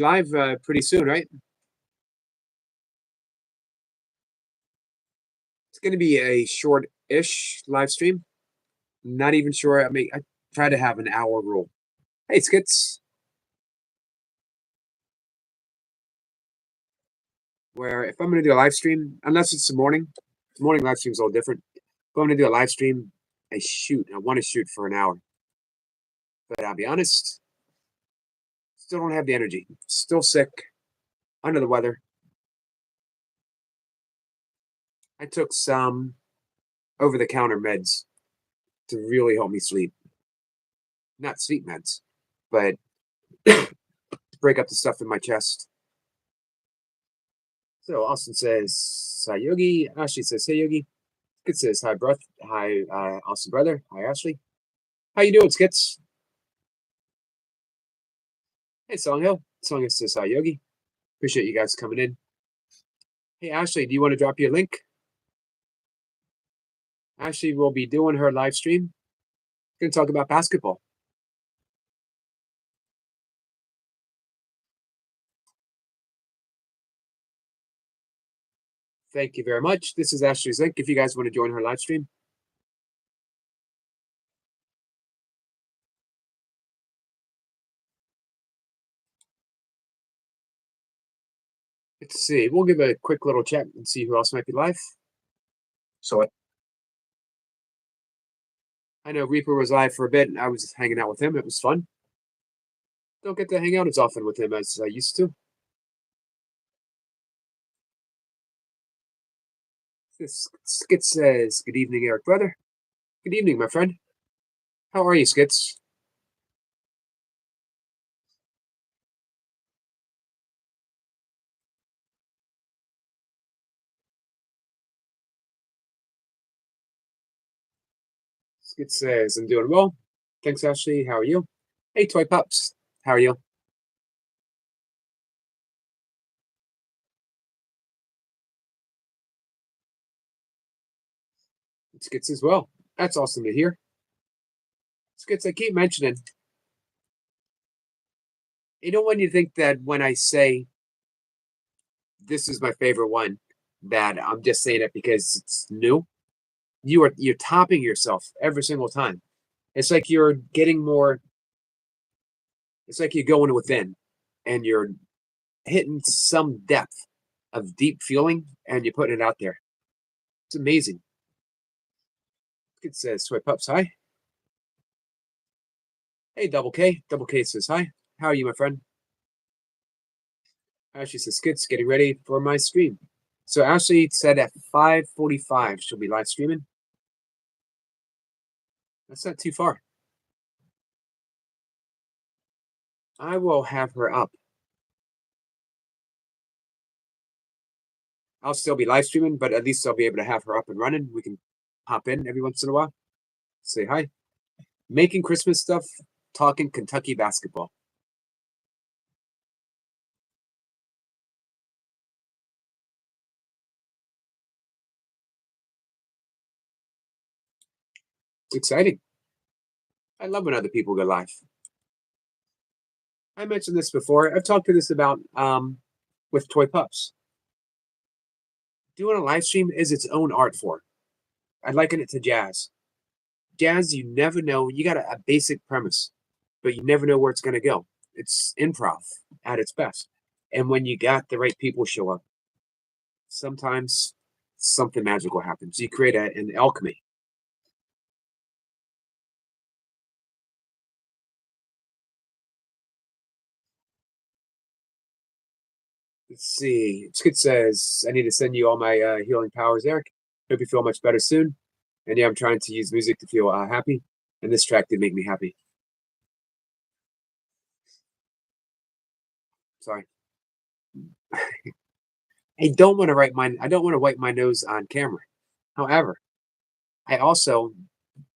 Live pretty soon, right? It's going to be a short-ish live stream. Not even sure. I mean, I try to have an hour rule. Hey, Skits, where if I'm going to do a live stream, unless it's the morning live stream is a little different. If I'm going to do a live stream, I want to shoot for an hour. But I'll be honest, still don't have the energy. Still sick, under the weather. I took some over-the-counter meds to really help me sleep. Not sleep meds, but to break up the stuff in my chest. So Austin says, hi Yogi. Ashley says, hey Yogi. Skit says, hi breath. Hi Austin brother. Hi Ashley. How you doing, Skits? Hey Songhill. Songhill says, hi Yogi. Appreciate you guys coming in. Hey Ashley, do you want to drop your link? Ashley will be doing her live stream. Gonna talk about basketball. Thank you very much. This is Ashley's link if you guys want to join her live stream. Let's see. We'll give a quick little check and see who else might be live. So I know Reaper was live for a bit, and I was hanging out with him. It was fun. Don't get to hang out as often with him as I used to. This Skits says, good evening, Eric brother. Good evening, my friend. How are you, Skits? Skits says, I'm doing well. Thanks, Ashley. How are you? Hey, Toy Pups. How are you? Skits as well. That's awesome to hear. Skits, I keep mentioning. You know when you think that when I say this is my favorite one, that I'm just saying it because it's new? You're topping yourself every single time. It's like you're getting more. It's like you're going within, and you're hitting some depth of deep feeling, and you're putting it out there. It's amazing. It says Swipe Ups, hi. Hey, Double K. Double K says hi. How are you, my friend? Ashley says Skits getting ready for my stream. So Ashley said at 5:45 she'll be live streaming. That's not too far. I will have her up. I'll still be live streaming, but at least I'll be able to have her up and running. We can hop in every once in a while, say hi. Making Christmas stuff, talking Kentucky basketball. It's exciting. I love when other people go live. I mentioned this before. I've talked to this about with Toy Pups. Doing a live stream is its own art form. I liken it to jazz. Jazz, you never know. You got a basic premise, but you never know where it's going to go. It's improv at its best. And when you got the right people show up, sometimes something magical happens. You create an alchemy. Let's see. Skid says, I need to send you all my healing powers, Eric. Hope you feel much better soon. And yeah, I'm trying to use music to feel happy. And this track did make me happy. Sorry. I don't want to wipe my nose on camera. However, I also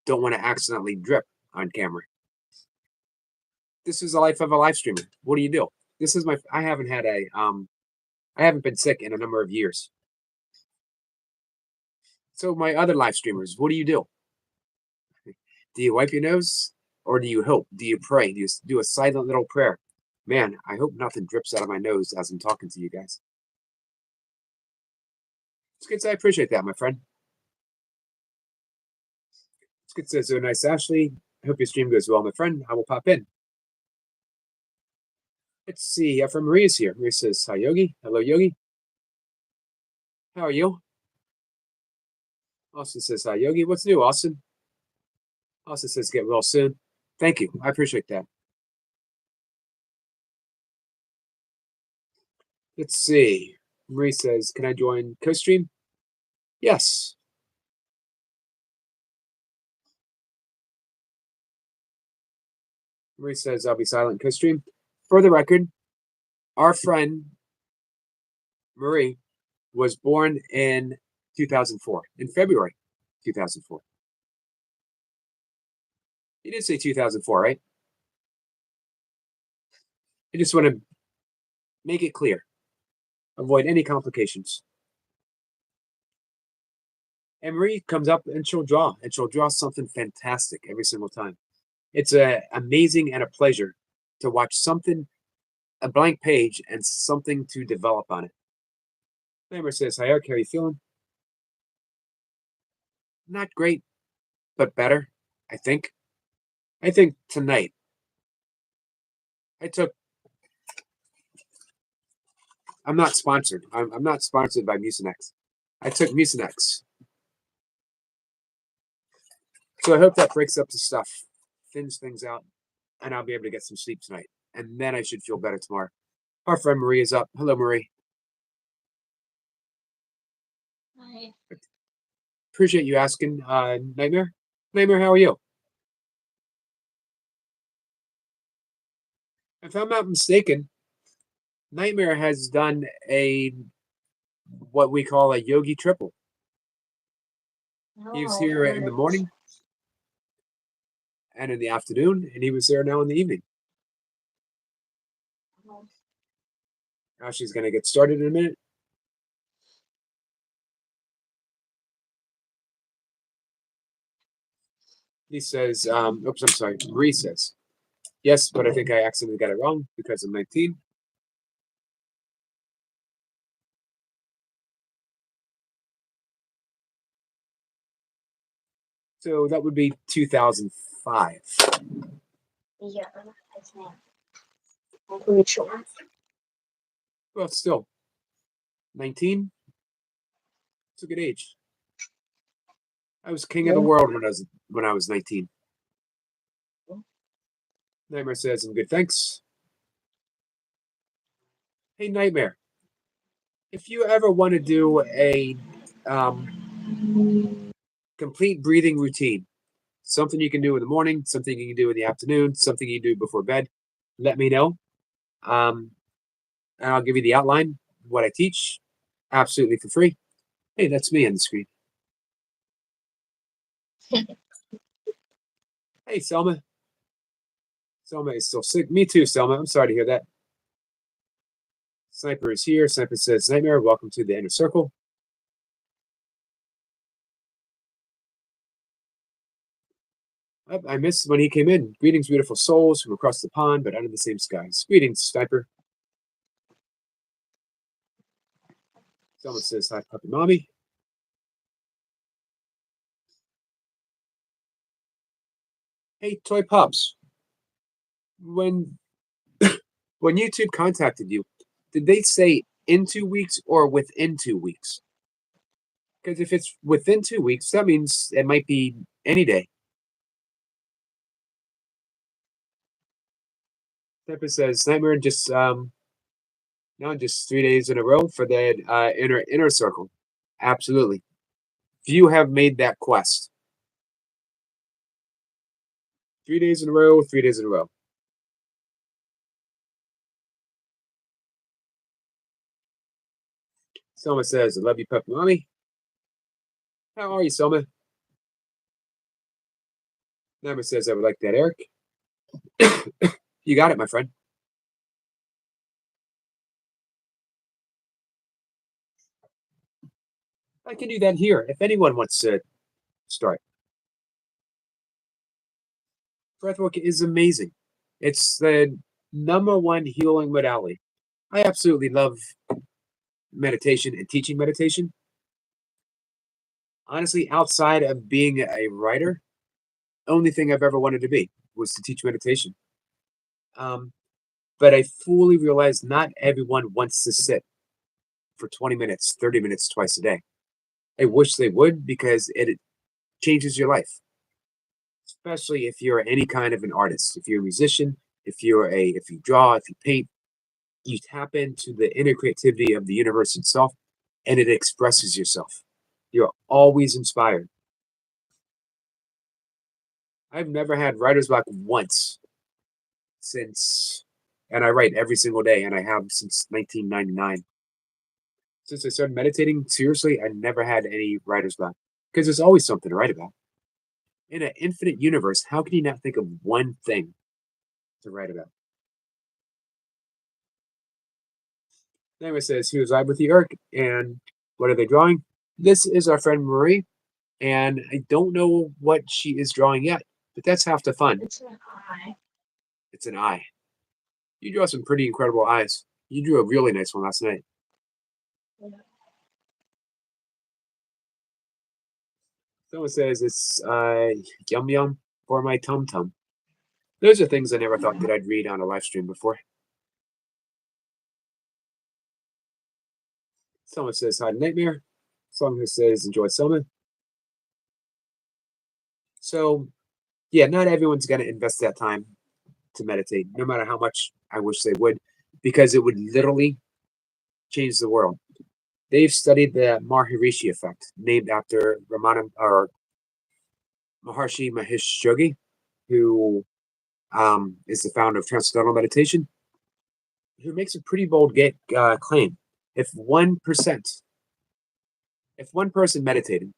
don't want to accidentally drip on camera. This is the life of a live streamer. What do you do? This is I haven't had I haven't been sick in a number of years. So my other live streamers, what do you do? Do you wipe your nose or do you hope? Do you pray? Do you do a silent little prayer? Man, I hope nothing drips out of my nose as I'm talking to you guys. It's good. I appreciate that, my friend. It's good. So nice, Ashley. I hope your stream goes well, my friend. I will pop in. Let's see. From Maria's here. Maria says, "Hi, Yogi. Hello, Yogi. How are you?" Austin says, "Hi, Yogi. What's new, Austin?" Austin says, "Get well soon." Thank you. I appreciate that. Let's see. Marie says, "Can I join co-stream?" Yes. Marie says, "I'll be silent co-stream." For the record, our friend Marie was born in 2004, in February 2004. You did say 2004, right? I just want to make it clear, avoid any complications. And Marie comes up and she'll draw something fantastic every single time. It's amazing and a pleasure to watch something, a blank page, and something to develop on it. Neighbor says, "Hi, Eric, how are you feeling?" Not great, but better, I think. I think tonight I took. I'm not sponsored. I'm not sponsored by Mucinex. I took Mucinex, so I hope that breaks up the stuff, thins things out, and I'll be able to get some sleep tonight. And then I should feel better tomorrow. Our friend Marie is up. Hello, Marie. Hi. Appreciate you asking. Nightmare, Nightmare, how are you? If I'm not mistaken, Nightmare has done a what we call a yogi triple. He was No, here in the morning and in the afternoon, and he was there now in the evening. Now she's going to get started in a minute. He says, oops, I'm sorry. Marie says, "Yes, but I think I accidentally got it wrong because I'm 19. So that would be 2005. Yeah, I think. I'm pretty sure. Well, still, 19? It's a good age. I was king of the world when I was 19. Nightmare says, "I'm good, thanks." Hey, Nightmare, if you ever want to do a complete breathing routine, something you can do in the morning, something you can do in the afternoon, something you do before bed, let me know. And I'll give you the outline, what I teach, absolutely for free. Hey, that's me on the screen. Hey, Selma. Selma is still sick. Me too, Selma. I'm sorry to hear that. Sniper is here. Sniper says, "Nightmare, welcome to the inner circle." I missed when he came in. Greetings, beautiful souls from across the pond, but under the same skies. Greetings, Sniper. Selma says, "Hi, puppy mommy." Hey, Toy Pops. When when YouTube contacted you, did they say in 2 weeks or within 2 weeks? Because if it's within 2 weeks, that means it might be any day. Peppa says, "Nightmare just no, just 3 days in a row for the inner circle." Absolutely. Few have made that quest. 3 days in a row, 3 days in a row. Selma says, "I love you, puppy mommy." How are you, Selma? Nightmare says, "I would like that, Eric." You got it, my friend. I can do that here if anyone wants to start. Breathwork is amazing. It's the number one healing modality. I absolutely love meditation and teaching meditation. Honestly, outside of being a writer, only thing I've ever wanted to be was to teach meditation. Um, but I fully realize not everyone wants to sit for 20 minutes, 30 minutes twice a day. I wish they would because it changes your life, especially if you're any kind of an artist. If you're a musician, if you draw, if you paint, you tap into the inner creativity of the universe itself and it expresses yourself. You're always inspired. I've never had writer's block once since, and I write every single day, and I have since 1999. Since I started meditating, seriously, I never had any writer's block because there's always something to write about. In an infinite universe, how can you not think of one thing to write about? Anyway, says, he was live with the Eric, and what are they drawing? This is our friend Marie, and I don't know what she is drawing yet, but that's half the fun. It's an eye. It's an eye. You draw some pretty incredible eyes. You drew a really nice one last night. Yeah. Someone says it's yum yum for my tum tum. Those are things I never thought that I'd read on a live stream before. Someone says hi to Nightmare. Someone who says enjoy Selma. So yeah, not everyone's gonna invest that time to meditate, no matter how much I wish they would, because it would literally change the world. They've studied the Maharishi effect, named after Ramana or Maharshi Mahesh Yogi, who is the founder of Transcendental Meditation, who makes a pretty bold claim. If 1%, if one person meditated,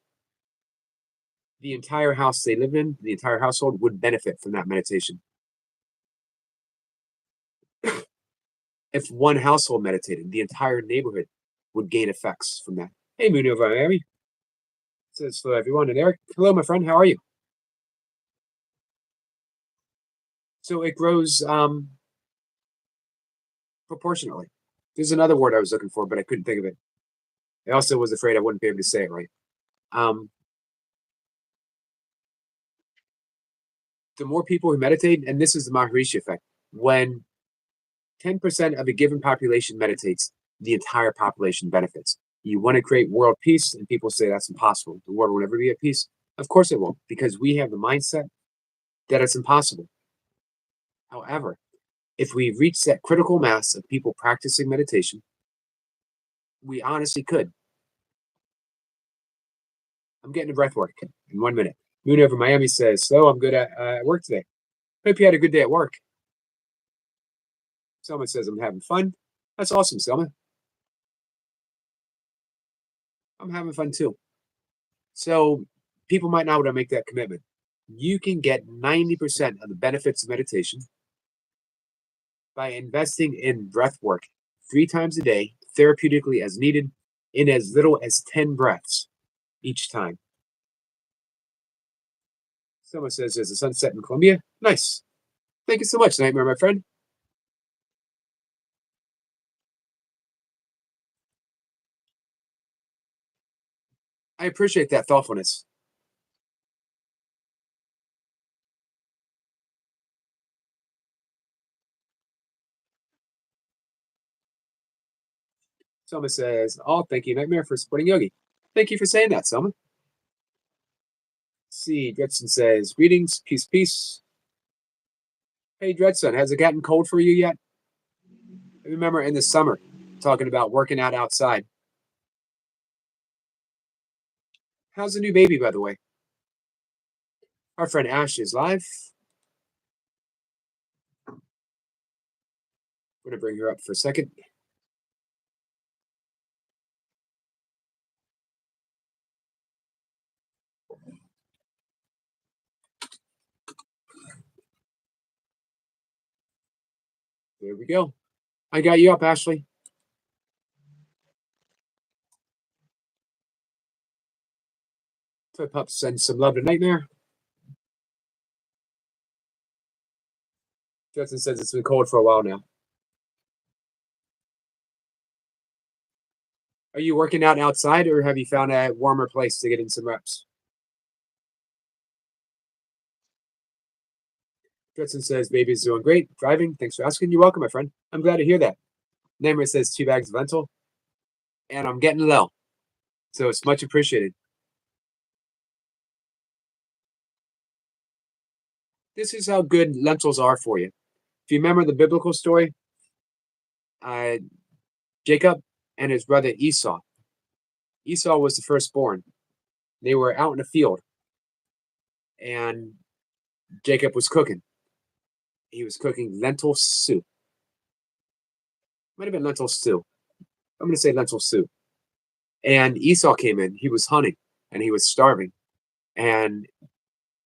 the entire house they live in, the entire household would benefit from that meditation. If one household meditated, the entire neighborhood would gain effects from that. Hey, Moon over Miami. Says hello, everyone. And Eric, hello, my friend. How are you? So it grows proportionately. There's another word I was looking for, but I couldn't think of it. I also was afraid I wouldn't be able to say it right. The more people who meditate, and this is the Maharishi effect, when 10% of a given population meditates, the entire population benefits. You want to create world peace, and people say that's impossible. The world will never be at peace. Of course it won't, because we have the mindset that it's impossible. However, if we reach that critical mass of people practicing meditation, we honestly could. I'm getting a breath work in 1 minute. Moon over Miami says, so I'm good at work today. Hope you had a good day at work. Selma says, I'm having fun. That's awesome, Selma. I'm having fun too. So people might not want to make that commitment. You can get 90% of the benefits of meditation by investing in breath work 3 times a day, therapeutically as needed, in as little as 10 breaths each time. Someone says there's a sunset in Colombia. Nice. Thank you so much, Nightmare, my friend. I appreciate that thoughtfulness. Selma says, oh, thank you, Nightmare, for supporting Yogi. Thank you for saying that, Selma. Let's see, Dredson says, greetings, peace, peace. Hey, Dredson, has it gotten cold for you yet? I remember in the summer talking about working out outside. How's the new baby, by the way? Our friend Ash is live. I'm going to bring her up for a second. There we go. I got you up, Ashley. Toy Pup sends some love to Nightmare. Justin says it's been cold for a while now. Are you working out outside, or have you found a warmer place to get in some reps? Justin says baby's doing great, driving. Thanks for asking. You're welcome, my friend. I'm glad to hear that. Namer says 2 bags of lentil, and I'm getting low, so it's much appreciated. This is how good lentils are for you. If you remember the biblical story, uh, Jacob and his brother Esau. Esau was the firstborn. They were out in the field, and Jacob was cooking. He was cooking lentil soup. Might have been lentil stew. I'm going to say lentil soup. And Esau came in. He was hunting, and he was starving. And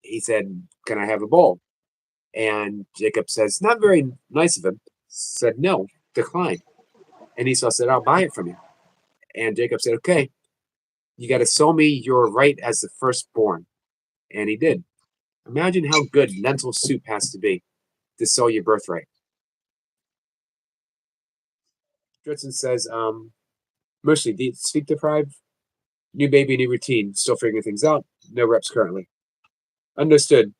he said, "Can I have a bowl?" And Jacob says, not very nice of him, said, "No, decline." And Esau said, "I'll buy it from you." And Jacob said, "Okay, you got to sell me your right as the firstborn." And he did. Imagine how good lentil soup has to be to sell your birthright. Dritson says, mostly sleep deprived, new baby, new routine, still figuring things out, no reps currently. Understood.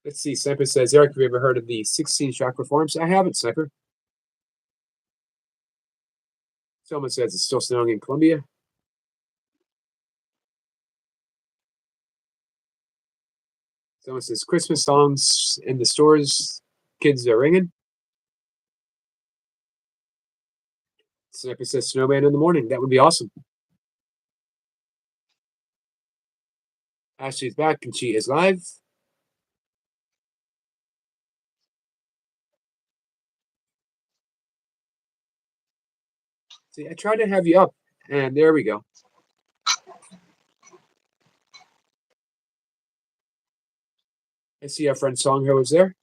Let's see. Sniper says, Eric, have you ever heard of the 16 chakra forms? I haven't, Sniper. Someone says it's still snowing in Colombia. Someone says Christmas songs in the stores, kids are ringing. Sniper says snowman in the morning. That would be awesome. Ashley's back and she is live. See, I tried to have you up, and there we go. I see our friend Songho is there.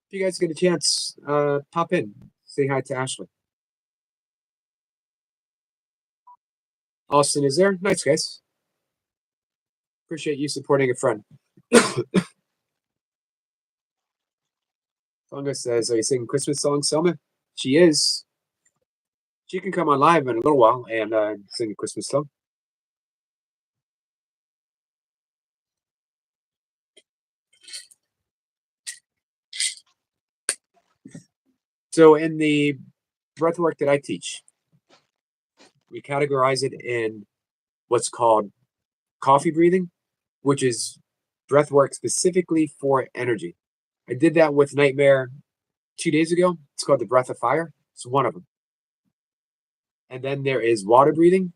If you guys get a chance, pop in, say hi to Ashley. Austin is there. Nice, guys. Appreciate you supporting a friend. Songa says, are you singing Christmas songs, Selma? She is. She can come on live in a little while and sing a Christmas song. So in the breath work that I teach, we categorize it in what's called coffee breathing, which is breath work specifically for energy. I did that with Nightmare 2 days ago. It's called the breath of fire. It's one of them. And then there is water breathing.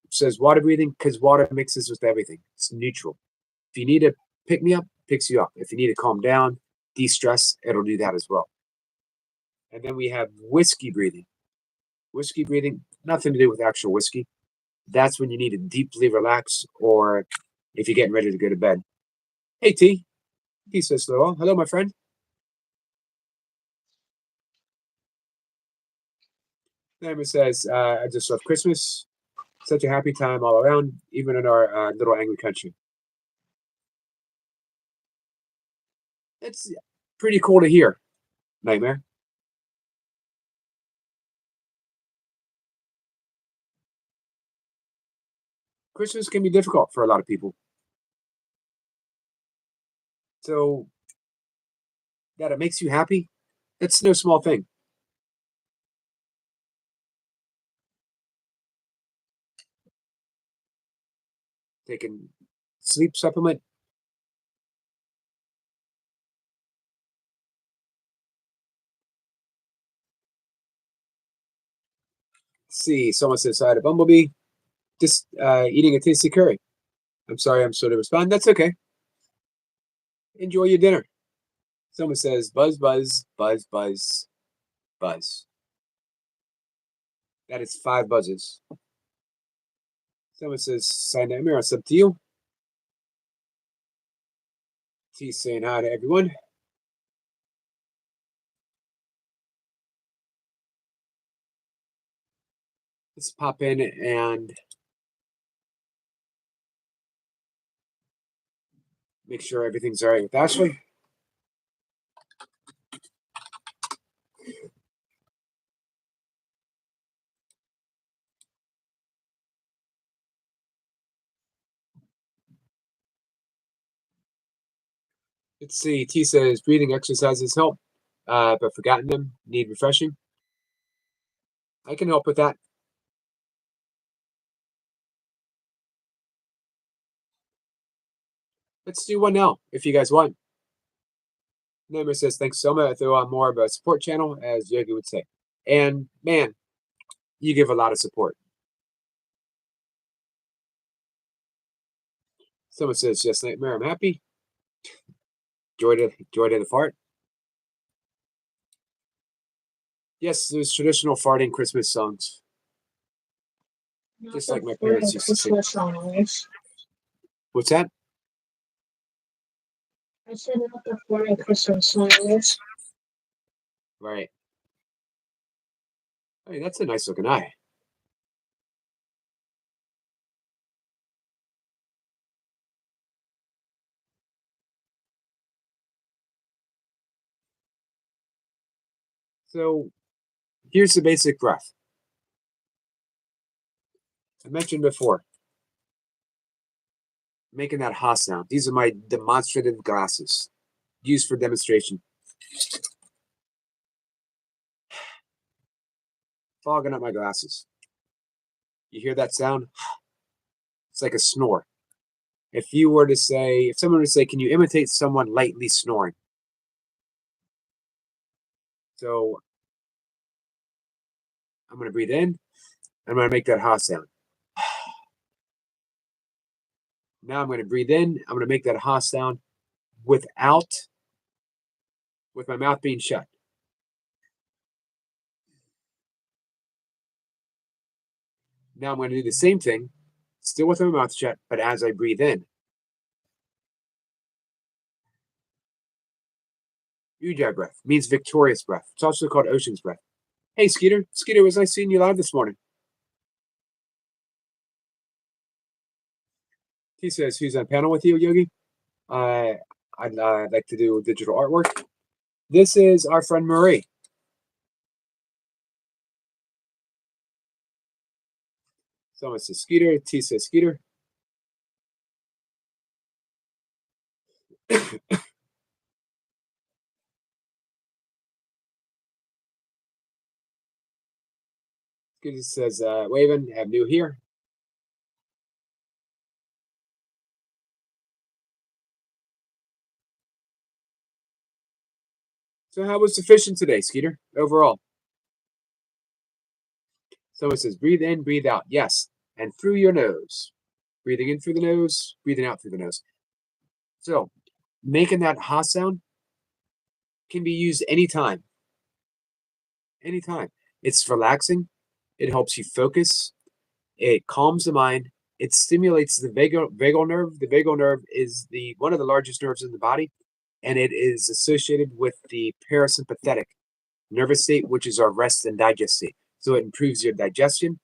It says water breathing because water mixes with everything. It's neutral. If you need to pick me up, picks you up. If you need to calm down, de-stress, it'll do that as well. And then we have whiskey breathing. Whiskey breathing, nothing to do with actual whiskey. That's when you need to deeply relax or if you're getting ready to go to bed. Hey, T. Peace, hello. Hello, my friend. Neighbor says, I just love Christmas. Such a happy time all around, even in our little angry country. It's pretty cool to hear, Nightmare. Christmas can be difficult for a lot of people. So that it makes you happy, that's no small thing. Taking sleep supplement. Let's see, someone says I had a bumblebee. Just eating a tasty curry. I'm sorry, I'm slow to respond. That's okay. Enjoy your dinner. Someone says buzz, buzz, buzz, buzz, buzz. That is 5 buzzes. Someone says sign nightmare. It's up to you. T saying hi to everyone. Let's pop in and Make sure everything's all right with Ashley. Let's see. T says breathing exercises help, but forgotten them. Need refreshing. I can help with that. Let's do one now, if you guys want. Neighbor says, thanks so much. I throw on more of a support channel, as Yogi would say. And man, you give a lot of support. Someone says, just nightmare, I'm happy. Joy to the fart. Yes, there's traditional farting Christmas songs. Just like my parents used to sing. What's that? I said not the foreign Christmas songs. Right. Hey, that's a nice looking eye. So here's the basic breath. I mentioned before, making that ha sound. These are my demonstrative glasses used for demonstration. Fogging up my glasses. You hear that sound? It's like a snore. If someone were to say, can you imitate someone lightly snoring? So I'm going to breathe in. I'm going to make that ha sound. Now I'm going to breathe in. I'm going to make that ha sound with my mouth being shut. Now I'm going to do the same thing, still with my mouth shut, but as I breathe in. Ujjayi breath means victorious breath. It's also called ocean's breath. Hey, Skeeter. Skeeter, it was nice seeing you live this morning. He says, who's on panel with you, Yogi? I'd like to do digital artwork. This is our friend Marie. Someone says Skeeter. T says Skeeter. Skeeter says, Waven, have new here. So how was the fishing today, Skeeter, overall? Someone says, breathe in, breathe out. Yes, and through your nose. Breathing in through the nose, breathing out through the nose. So making that ha sound can be used anytime. Anytime. It's relaxing. It helps you focus. It calms the mind. It stimulates the vagal nerve. The vagal nerve is one of the largest nerves in the body, and it is associated with the parasympathetic nervous state, which is our rest and digest state. So it improves your digestion,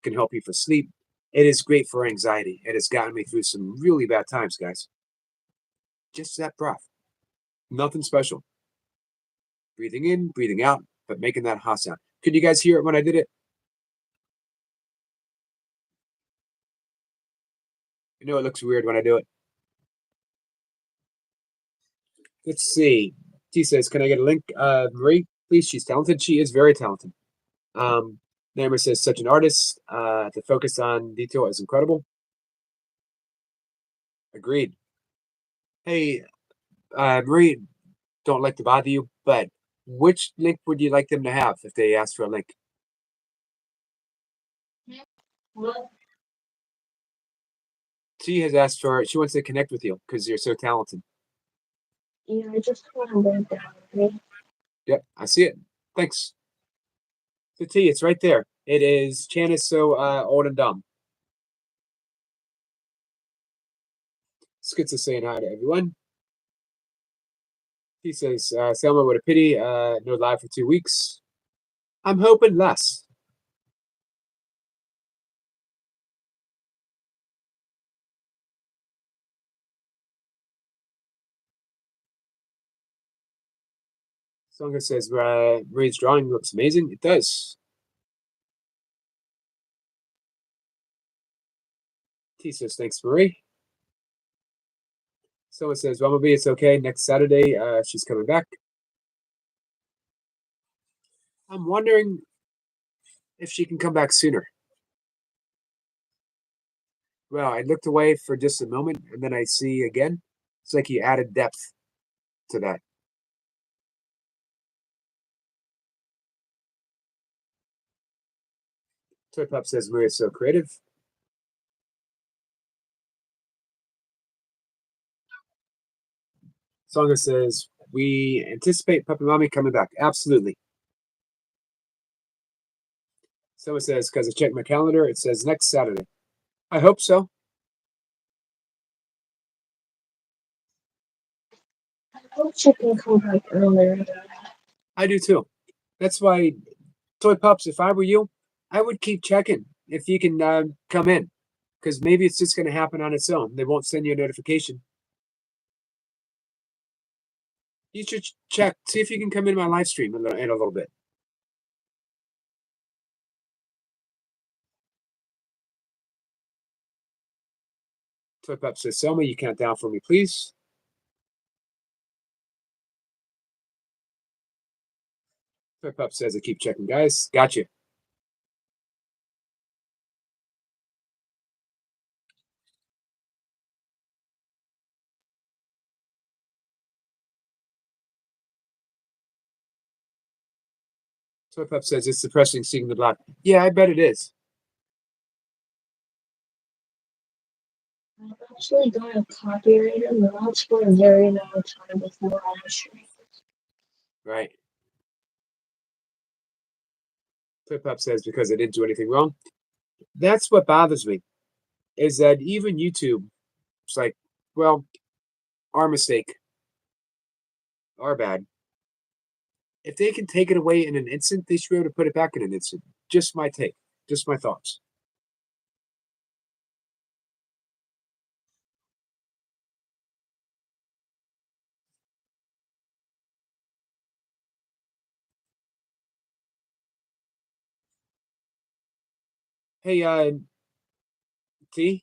can help you for sleep. It is great for anxiety. It has gotten me through some really bad times, guys. Just that breath. Nothing special. Breathing in, breathing out, but making that ha sound. Could you guys hear it when I did it? I know it looks weird when I do it. Let's see. T says, can I get a link? Marie, please. She's talented. She is very talented. Namer says, such an artist. The focus on detail is incredible. Agreed. Hey, Marie, don't like to bother you, but which link would you like them to have if they ask for a link? What? She has asked she wants to connect with you because you're so talented. Yeah, I just want to write down. Okay? Yep, I see it. Thanks. So T, it's right there. It is Chan is so old and dumb. Skitsa saying hi to everyone. He says, Selma, what a pity. No live for 2 weeks. I'm hoping less. Songa says Marie's drawing looks amazing. It does. T says thanks, Marie. Someone says Bumblebee, it's okay. Next Saturday, she's coming back. I'm wondering if she can come back sooner. Well, I looked away for just a moment and then I see again. It's like you added depth to that. Toy Pop says Maria's so creative. Songa says we anticipate Puppy Mommy coming back. Absolutely. Someone says, because I checked my calendar, it says next Saturday. I hope so. I hope she can come back earlier than that. I do too. That's why, Toy Pups, if I were you, I would keep checking if you can come in. Because maybe it's just going to happen on its own. They won't send you a notification. You should check, see if you can come in my live stream in a little bit. Toy Pup says, Selma, you count down for me, please. Toy Pup says, I keep checking, guys. Gotcha. Toy Pup says, it's depressing seeing the block. Yeah, I bet it is. I'm actually going to copyright it, but not for a very long time before I stream. Right. Toy Pup says, because I didn't do anything wrong. That's what bothers me, is that even YouTube, it's like, well, our mistake, our bad. If they can take it away in an instant, they should be able to put it back in an instant. Just my take, just my thoughts. Hey, T,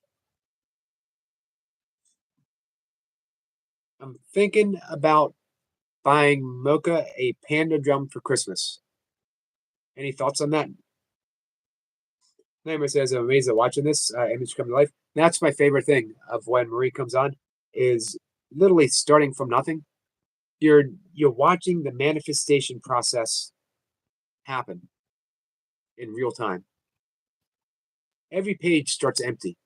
I'm thinking about buying Mocha a panda drum for Christmas. Any thoughts on that? Nightmare says, I'm amazed at watching this image come to life. That's my favorite thing of when Marie comes on, is literally starting from nothing. You're watching the manifestation process happen in real time. Every page starts empty,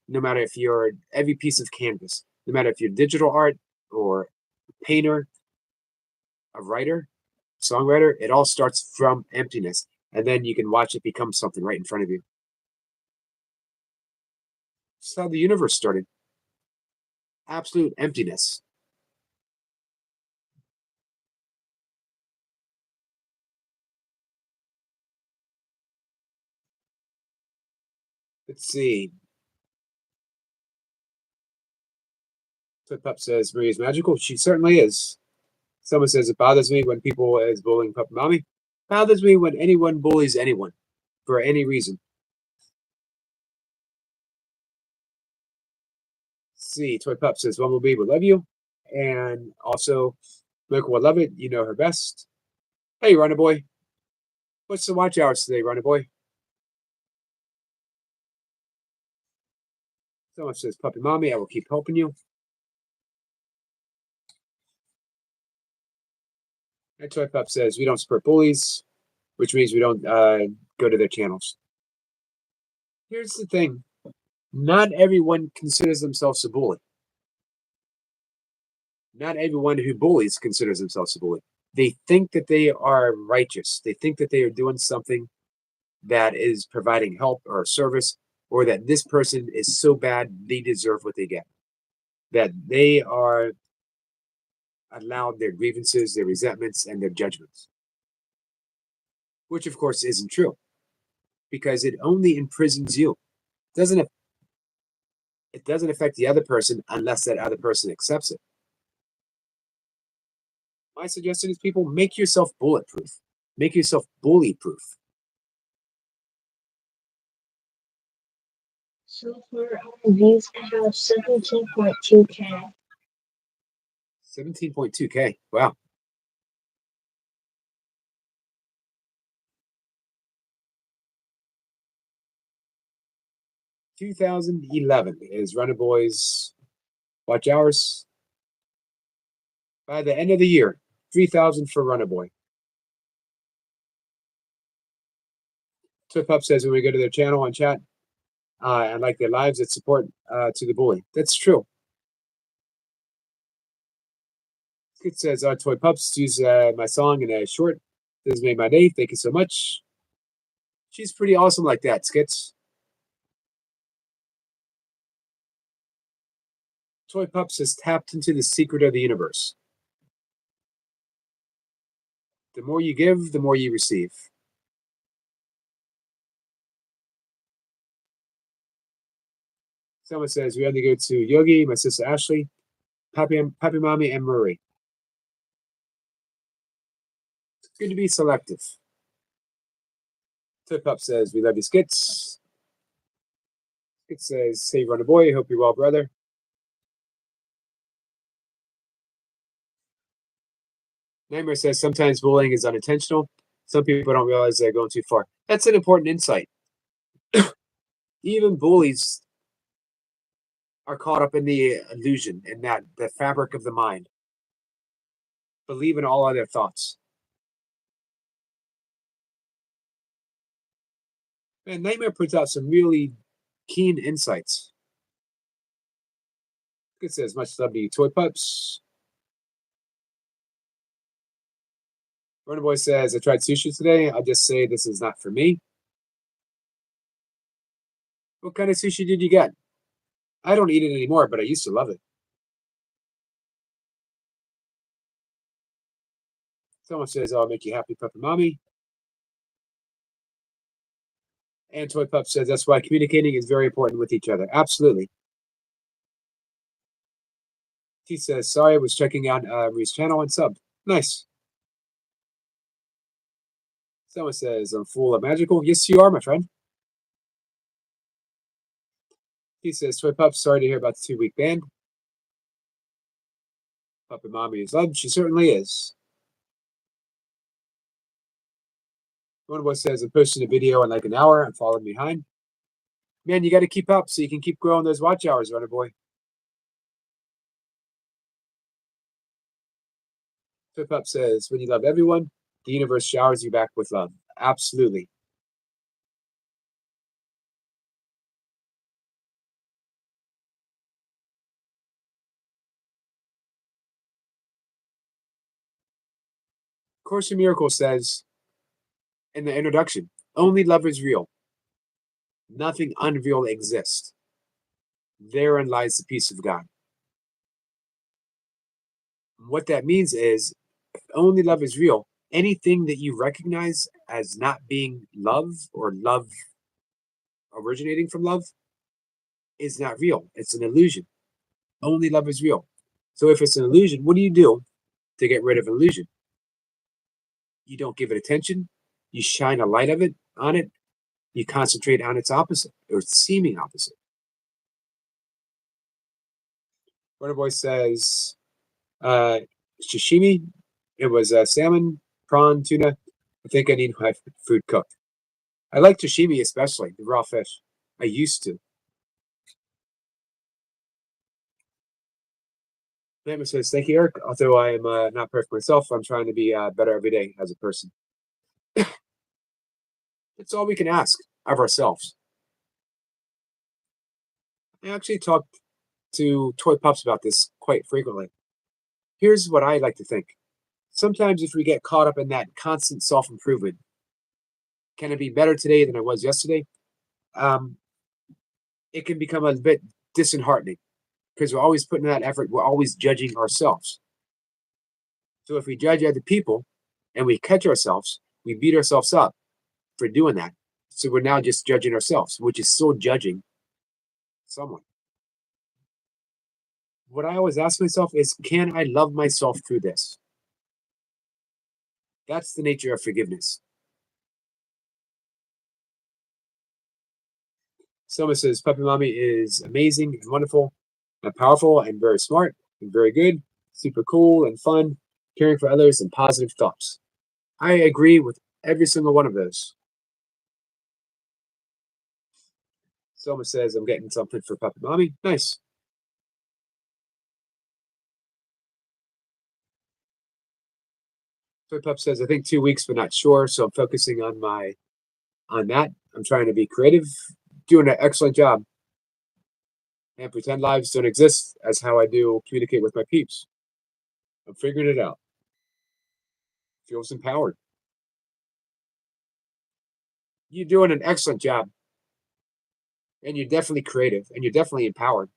no matter if you're every piece of canvas, no matter if you're digital art or a painter, a writer, songwriter, it all starts from emptiness. And then you can watch it become something right in front of you. That's how the universe started. Absolute emptiness. Let's see. Flip Pup says Marie is magical. She certainly is. Someone says it bothers me when people is bullying Puppy Mommy. Bothers me when anyone bullies anyone for any reason. Let's see, Toy Pup says Bumblebee would love you. And also, Michael would love it. You know her best. Hey, Runner Boy. What's the watch hours today, Runner Boy? Someone says Puppy Mommy, I will keep helping you. And Toy Pup says we don't support bullies, which means we don't go to their channels. Here's the thing. Not everyone considers themselves a bully. Not everyone who bullies considers themselves a bully. They think that they are righteous. They think that they are doing something that is providing help or service, or that this person is so bad they deserve what they get. That they are allowed their grievances, their resentments, and their judgments. Which, of course, isn't true, because it only imprisons you. It doesn't affect the other person unless that other person accepts it. My suggestion is people make yourself bulletproof. Make yourself bully proof. So for our views, I have 17.2K. 17.2K. Wow. $2,011 is Runner Boys watch hours. By the end of the year, 3,000 for Runner Boy. Tip Up says when we go to their channel on chat, and like their lives, it's support to the bully. That's true. It says Toy Pups use my song in a short. This has made my day. Thank you so much. She's pretty awesome like that, Skits. Toy Pups has tapped into the secret of the universe. The more you give, the more you receive. Someone says we had to go to Yogi, my sister Ashley, Pappy Mommy, and Murray. It's good to be selective. Tip Up says we love you, Skits. It says, hey, Runner Boy, hope you're well, brother. Nightmare says sometimes bullying is unintentional. Some people don't realize they're going too far. That's an important insight. Even bullies are caught up in the illusion and that the fabric of the mind. Believe in all other thoughts. And Nightmare puts out some really keen insights. It says, much love to you, Toy Pups. Runner Boy says, I tried sushi today. I'll just say this is not for me. What kind of sushi did you get? I don't eat it anymore, but I used to love it. Someone says, I'll make you happy, Puppy Mommy. And Toy Pup says, that's why communicating is very important with each other. Absolutely. He says, sorry, I was checking out Ree's channel and sub. Nice. Someone says, I'm full of magical. Yes, you are, my friend. He says, Toy Pup, sorry to hear about the 2-week ban. Puppy Mommy is loved. She certainly is. One of us says, I'm posting a video in like an hour. I'm falling behind. Man, you got to keep up so you can keep growing those watch hours, Runner Boy. Pip Up says, when you love everyone, the universe showers you back with love. Absolutely. Course in Miracles says in the introduction, only love is real. Nothing unreal exists. Therein lies the peace of God. What that means is, if only love is real, anything that you recognize as not being love or love originating from love is not real. It's an illusion. Only love is real. So if it's an illusion, what do you do to get rid of an illusion? You don't give it attention. You shine a light of it on it. You concentrate on its opposite or its seeming opposite. Runner Boy says, sashimi. It was salmon, prawn, tuna. I think I need my food cooked. I like sashimi, especially the raw fish. I used to. Nightmare says, thank you, Eric. Although I am not perfect myself, I'm trying to be better every day as a person. It's all we can ask of ourselves. I actually talked to Toy Pups about this quite frequently. Here's what I like to think. Sometimes if we get caught up in that constant self-improvement, can it be better today than I was yesterday? It can become a bit disheartening because we're always putting in that effort. We're always judging ourselves. So if we judge other people and we catch ourselves, we beat ourselves up for doing that. So we're now just judging ourselves, which is still judging someone. What I always ask myself is, can I love myself through this? That's the nature of forgiveness. Someone says Puppy Mommy is amazing and wonderful and powerful and very smart and very good, super cool and fun, caring for others and positive thoughts. I agree with every single one of those. Someone says I'm getting something for Puppy Mommy. Nice. Toy Pup says I think 2 weeks but not sure, so I'm focusing on that. I'm trying to be creative, doing an excellent job. And pretend lives don't exist as how I do communicate with my peeps. I'm figuring it out. Feels empowered. You're doing an excellent job. And you're definitely creative and you're definitely empowered.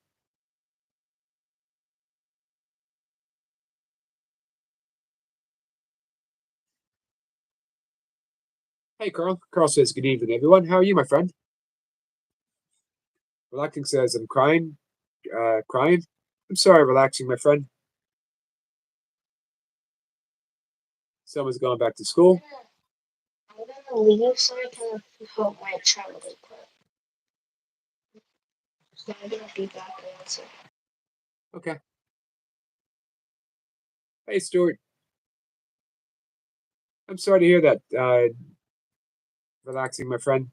Hey, Carl. Carl says, good evening, everyone. How are you, my friend? Relaxing says, I'm crying. Crying? I'm sorry, relaxing, my friend. Someone's going back to school. I'm gonna leave so I can help my child a bit. So I'm gonna be back in one second. Okay. Hey, Stuart. I'm sorry to hear that. Relaxing, my friend.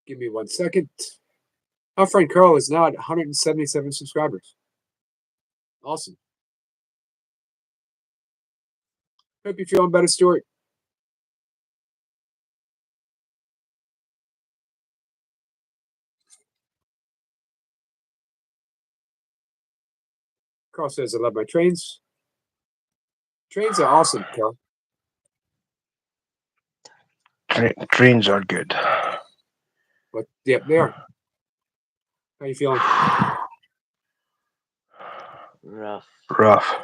Give me 1 second. Our friend Carl is now at 177 subscribers. Awesome. Hope you're feeling better, Stuart. Carl says, I love my trains. Trains are awesome, Carl. Trains are good. But, yep, they are. How you feeling? Rough. Rough.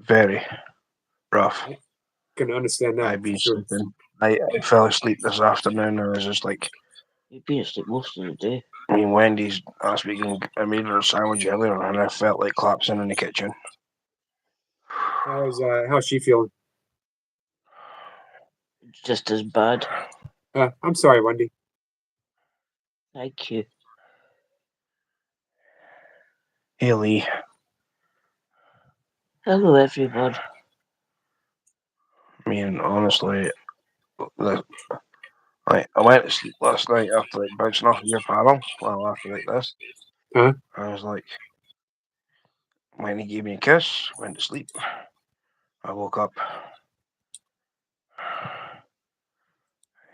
Very rough. I can understand that. I've been For sure. sleeping. I fell asleep this afternoon and I was just like, You've been asleep most of the day. I mean, Wendy's last week, I made her a sandwich earlier and I felt like collapsing in the kitchen. How's she feeling? Just as bad. I'm sorry, Wendy. Thank you. Hey, Lee. Hello, everyone. I mean, honestly, I went to sleep last night after like bouncing off your panel. Well, after like this. Huh? I was like, when he gave me a kiss, went to sleep. I woke up.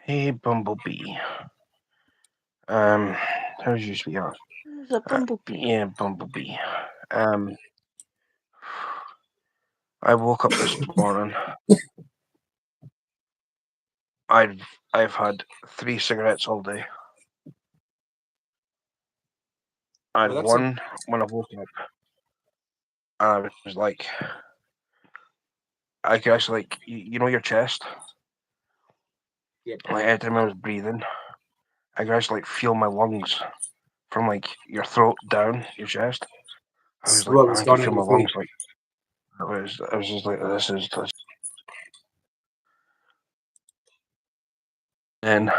Hey, Bumblebee. How's your sweetheart? There's a bumblebee. Yeah, Bumblebee. I woke up this morning. I've had 3 cigarettes all day. I had Well, that's one when I woke up. I was like, I could actually like, you know, your chest. Yep. Like every time I was breathing, I could actually like feel my lungs from like your throat down your chest. I was like, What man, was I could going feel on my with me? lungs like. I was just like, this is. Then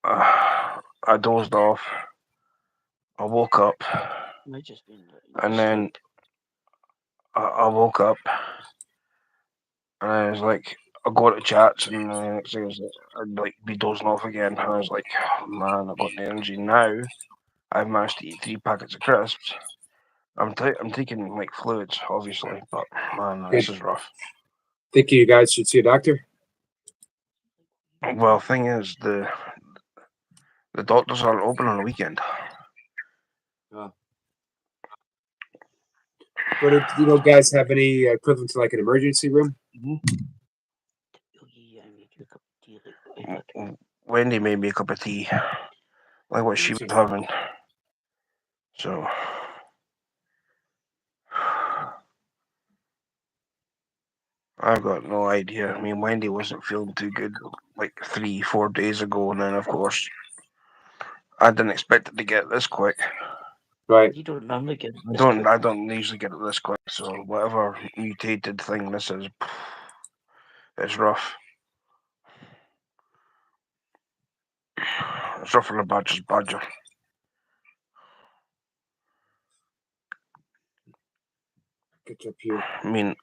I dozed off. I woke up, Might just been and then I woke up, and I was like, I go to chats, and the next thing was I'd like be dozing off again. And I was like, oh, man, I've got the energy now. I've managed to eat 3 packets of crisps. I'm taking like fluids, obviously, but man, this is rough. Think you guys should see a doctor? Well, thing is, the doctors aren't open on the weekend. But do you guys have any equivalent to like an emergency room? Oh, yeah, I made you a cup of tea. Wendy made me a cup of tea, like what she was having. So I've got no idea. I mean, Wendy wasn't feeling too good like 3-4 days ago, and then of course I didn't expect it to get this quick. Right. You don't normally get I this don't. quick. I don't usually get it this quick. So whatever mutated thing this is, it's rough. It's rougher than Badger's Badger. Get up here. I mean,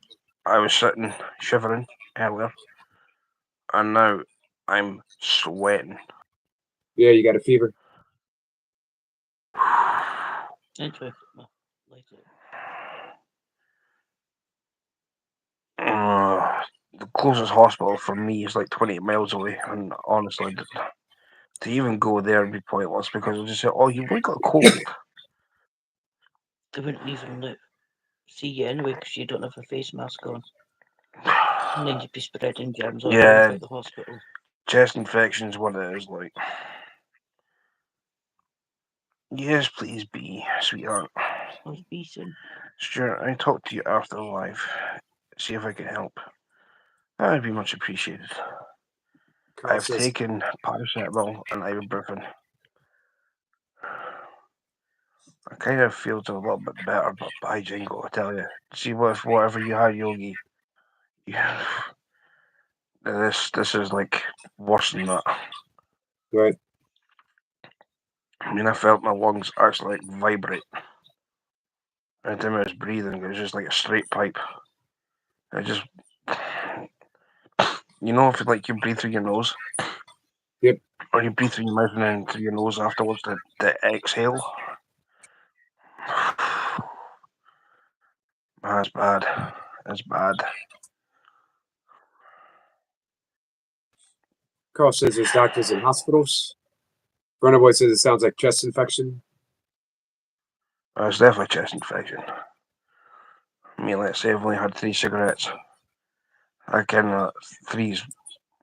I was sitting shivering earlier, and now I'm sweating. Yeah, you got a fever. Interesting. Well, like it. The closest hospital for me is like 20 miles away, and honestly, to even go there would be pointless because they'll just say, "Oh, you've only got a cold." They wouldn't even see you anyway because you don't have a face mask on. And then you'd be spreading germs all Yeah. over the hospital. Chest infection is what it is like. Yes, please be, sweetheart. How's Beeson? Stuart, I talk to you after live. See if I can help. That would be much appreciated. Carl I've says, taken paracetamol and ibuprofen. I kind of feel a little bit better, but by jingo, I tell you. See, whatever you had, Yogi, yeah, this is like worse than that. right. I mean, I felt my lungs actually like vibrate. Every time I was breathing, it was just like a straight pipe. I just, you know, if like you breathe through your nose. Yep. Or you breathe through your mouth and then through your nose afterwards. The exhale. That's bad. That's bad. Carl says there's doctors in hospitals. Runner Boy says it sounds like chest infection. It's definitely chest infection. I mean, let's say I've only had 3 cigarettes. I can three's.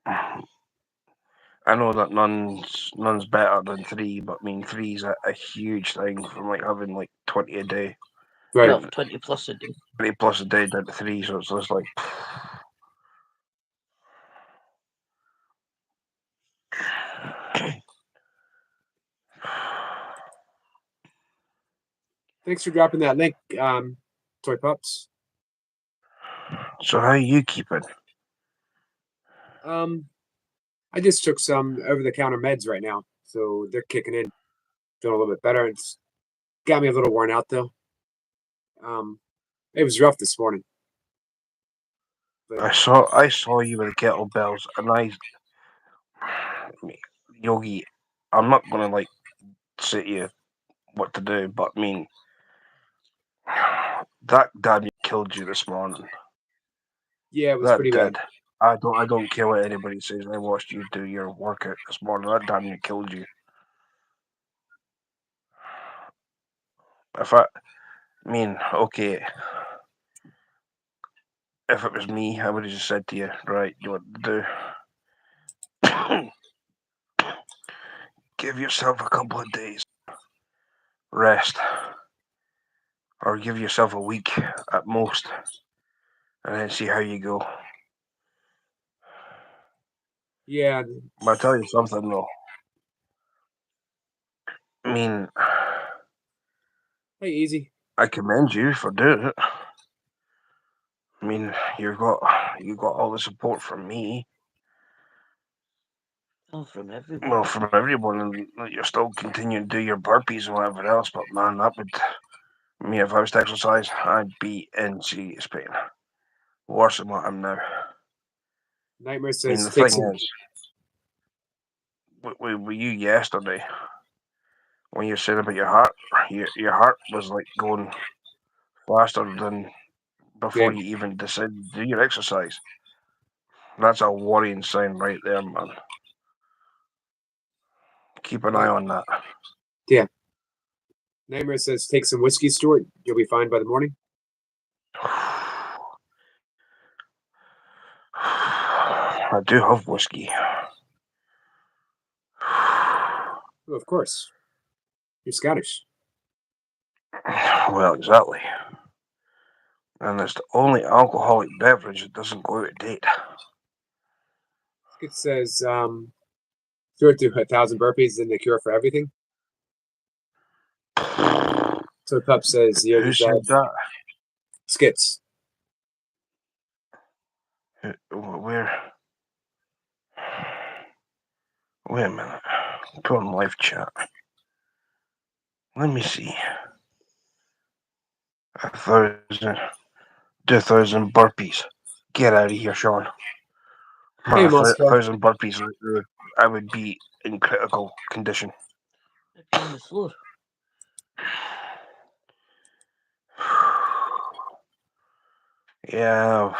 I know that none's better than 3, but I mean 3's a huge thing from like having like 20 a day, Right. Well, 20 plus a day. 20 plus a day down to 3. So it's just like. Thanks for dropping that link, Toy Pups. So how you keeping? I just took some over-the-counter meds right now, so they're kicking in. Feeling a little bit better. It's got me a little worn out though. It was rough this morning. But I saw you with the kettlebells, and Yogi, I'm not gonna like say to you what to do, but I mean that damn near killed you this morning. yeah, it was That pretty did. bad. I don't care what anybody says. I watched you do your workout this morning. That damn near killed you. I mean, okay, if it was me, I would have just said to you, right, you know what to do. Give yourself a couple of days rest, or give yourself a week at most, and then see how you go. Yeah. But I'll tell you something though. I mean, Hey, easy. I commend you for doing it. I mean, you got all the support from me. Oh, from everyone. Well, from everyone, and you're still continuing to do your burpees and whatever else. But man, that would me if I was to exercise, I'd be in serious pain, worse than what I'm now. Nightmare I mean, says the take thing some. is, with you yesterday when you said about your heart, your heart was like going faster than before Yeah. you even decided to do your exercise. That's a worrying sign right there, man. Keep an eye on that. Yeah. Nightmare says take some whiskey, Stuart. You'll be fine by the morning. I do have whiskey. Oh, of course. You're Scottish. Well, exactly. And it's the only alcoholic beverage that doesn't go out of date. It says Stuart do 1,000 burpees and the cure for everything. So Pup says Who yours said that? skits. Where? Wait a minute. Put on live chat. Let me see. 2,000 burpees. Get out of here, Sean. Man, Hey, a Moscow. 1,000 burpees, I would be in critical condition. It'd be on the floor. Yeah,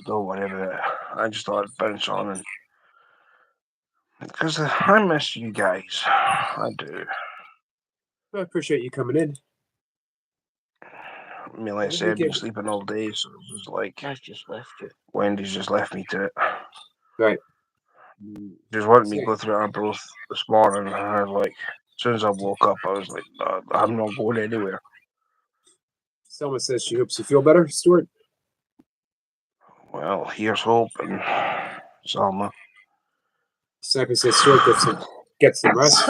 don't worry about it. I just thought I'd bounce on and because I miss you guys. I do. I appreciate you coming in. I mean, like I Let me said, I've been get- sleeping all day, so it was like I've just left you. Wendy's just left me to it. Right. Just wanted me to Same. go through our both this morning, and I was like, as soon as I woke up, I was like, I'm not going anywhere. Selma says she hopes you feel better, Stuart. Well, here's hoping, Salma. Sniper says Stuart gets some rest.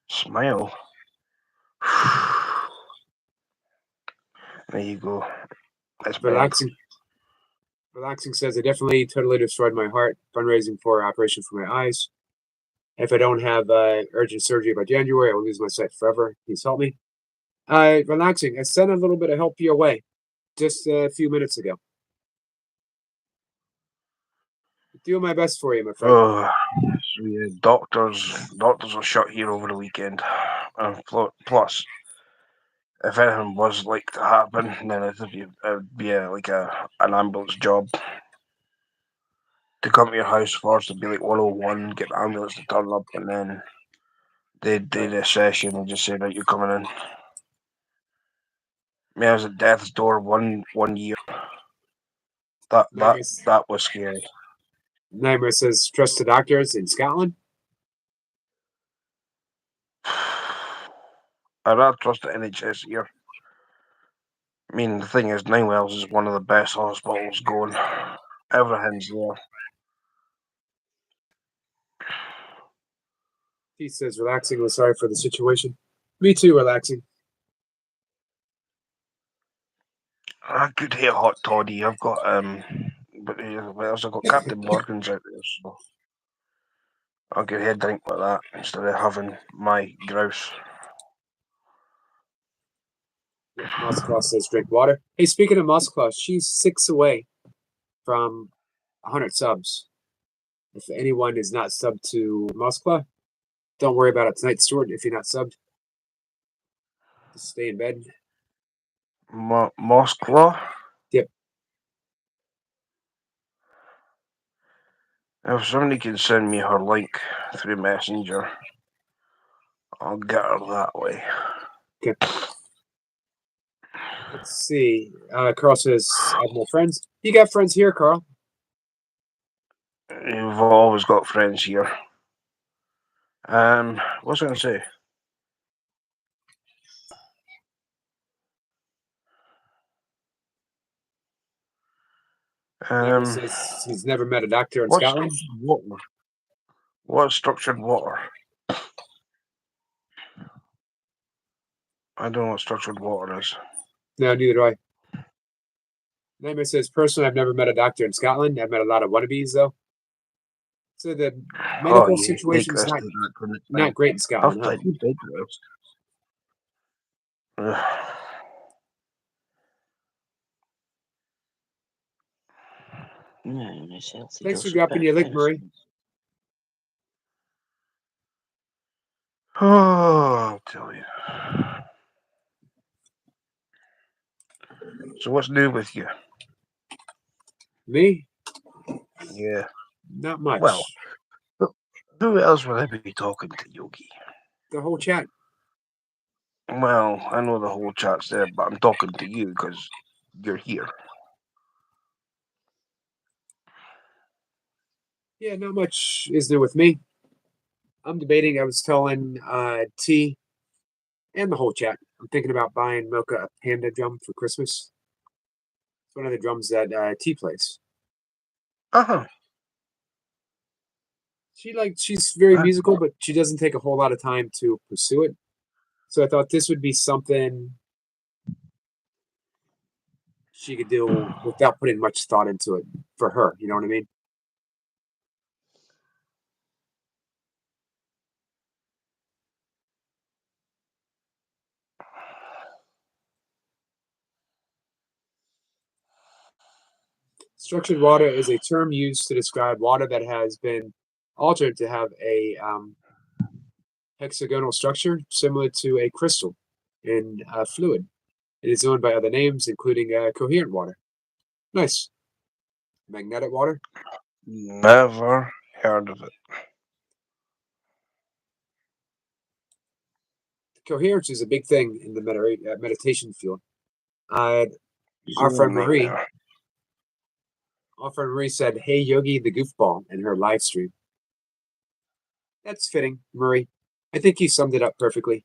Smile. There you go. That's bad. Relaxing. Relaxing says, I definitely totally destroyed my heart fundraising for operation for my eyes. If I don't have urgent surgery by January, I will lose my sight forever. Please help me. Relaxing. I sent a little bit of help your way just a few minutes ago. Doing my best for you, my friend. Oh, so yeah, doctors are shut here over the weekend. And plus, if anything was like to happen, then it'd be an ambulance job to come to your house first. It'd be like 101, get the ambulance to turn up, and then they'd do the session and just say that you're coming in. I mean, I was at death's door one year. That was scary. Nightmare says, trust the doctors in Scotland. I'd rather trust the NHS here. I mean, the thing is, Nine Wells is one of the best hospitals going. Everything's there. He says, relaxing. Was sorry for the situation. Me too, relaxing. I could hit hot toddy. I've got but what else? I've got Captain Morgan's out there, so I'll get a head drink like that instead of having my grouse. Yeah, Moskva says, drink water. Hey, speaking of Moskva, she's 6 away from 100 subs. If anyone is not subbed to Moskva, don't worry about it tonight, Stuart. If you're not subbed, just stay in bed. Moskva? Yep. If somebody can send me her link through Messenger, I'll get her that way. Okay. Let's see. Carl says, I have no friends. You got friends here, Carl. You've always got friends here. What was I going to say? Says he's never met a doctor in What's Scotland. water? What's structured water? I don't know what structured water is. No, neither do I. Nightmare says, personally, I've never met a doctor in Scotland. I've met a lot of wannabes, though. So the medical situation is not great in Scotland. I've Huh? played big rest. No, it's healthy. Thanks for dose of dropping your link, venison. Murray. Oh, I'll tell you. So what's new with you? Me? Yeah. Not much. Well, who else would I be talking to, Yogi? The whole chat. Well, I know the whole chat's there, but I'm talking to you because you're here. Yeah, not much is new with me. I'm debating. I was telling T and the whole chat. I'm thinking about buying Mocha a panda drum for Christmas. It's one of the drums that T plays. Uh-huh. she's very Huh? musical, but she doesn't take a whole lot of time to pursue it. So I thought this would be something she could do without putting much thought into it for her. You know what I mean? Structured water is a term used to describe water that has been altered to have a hexagonal structure similar to a crystal in a fluid. It is known by other names, including coherent water. Nice. Magnetic water. Never heard of it. Coherence is a big thing in the meditation field. Our It's friend a Marie, nightmare. said, "Hey Yogi, the goofball," in her live stream. That's fitting, Marie. I think you summed it up perfectly.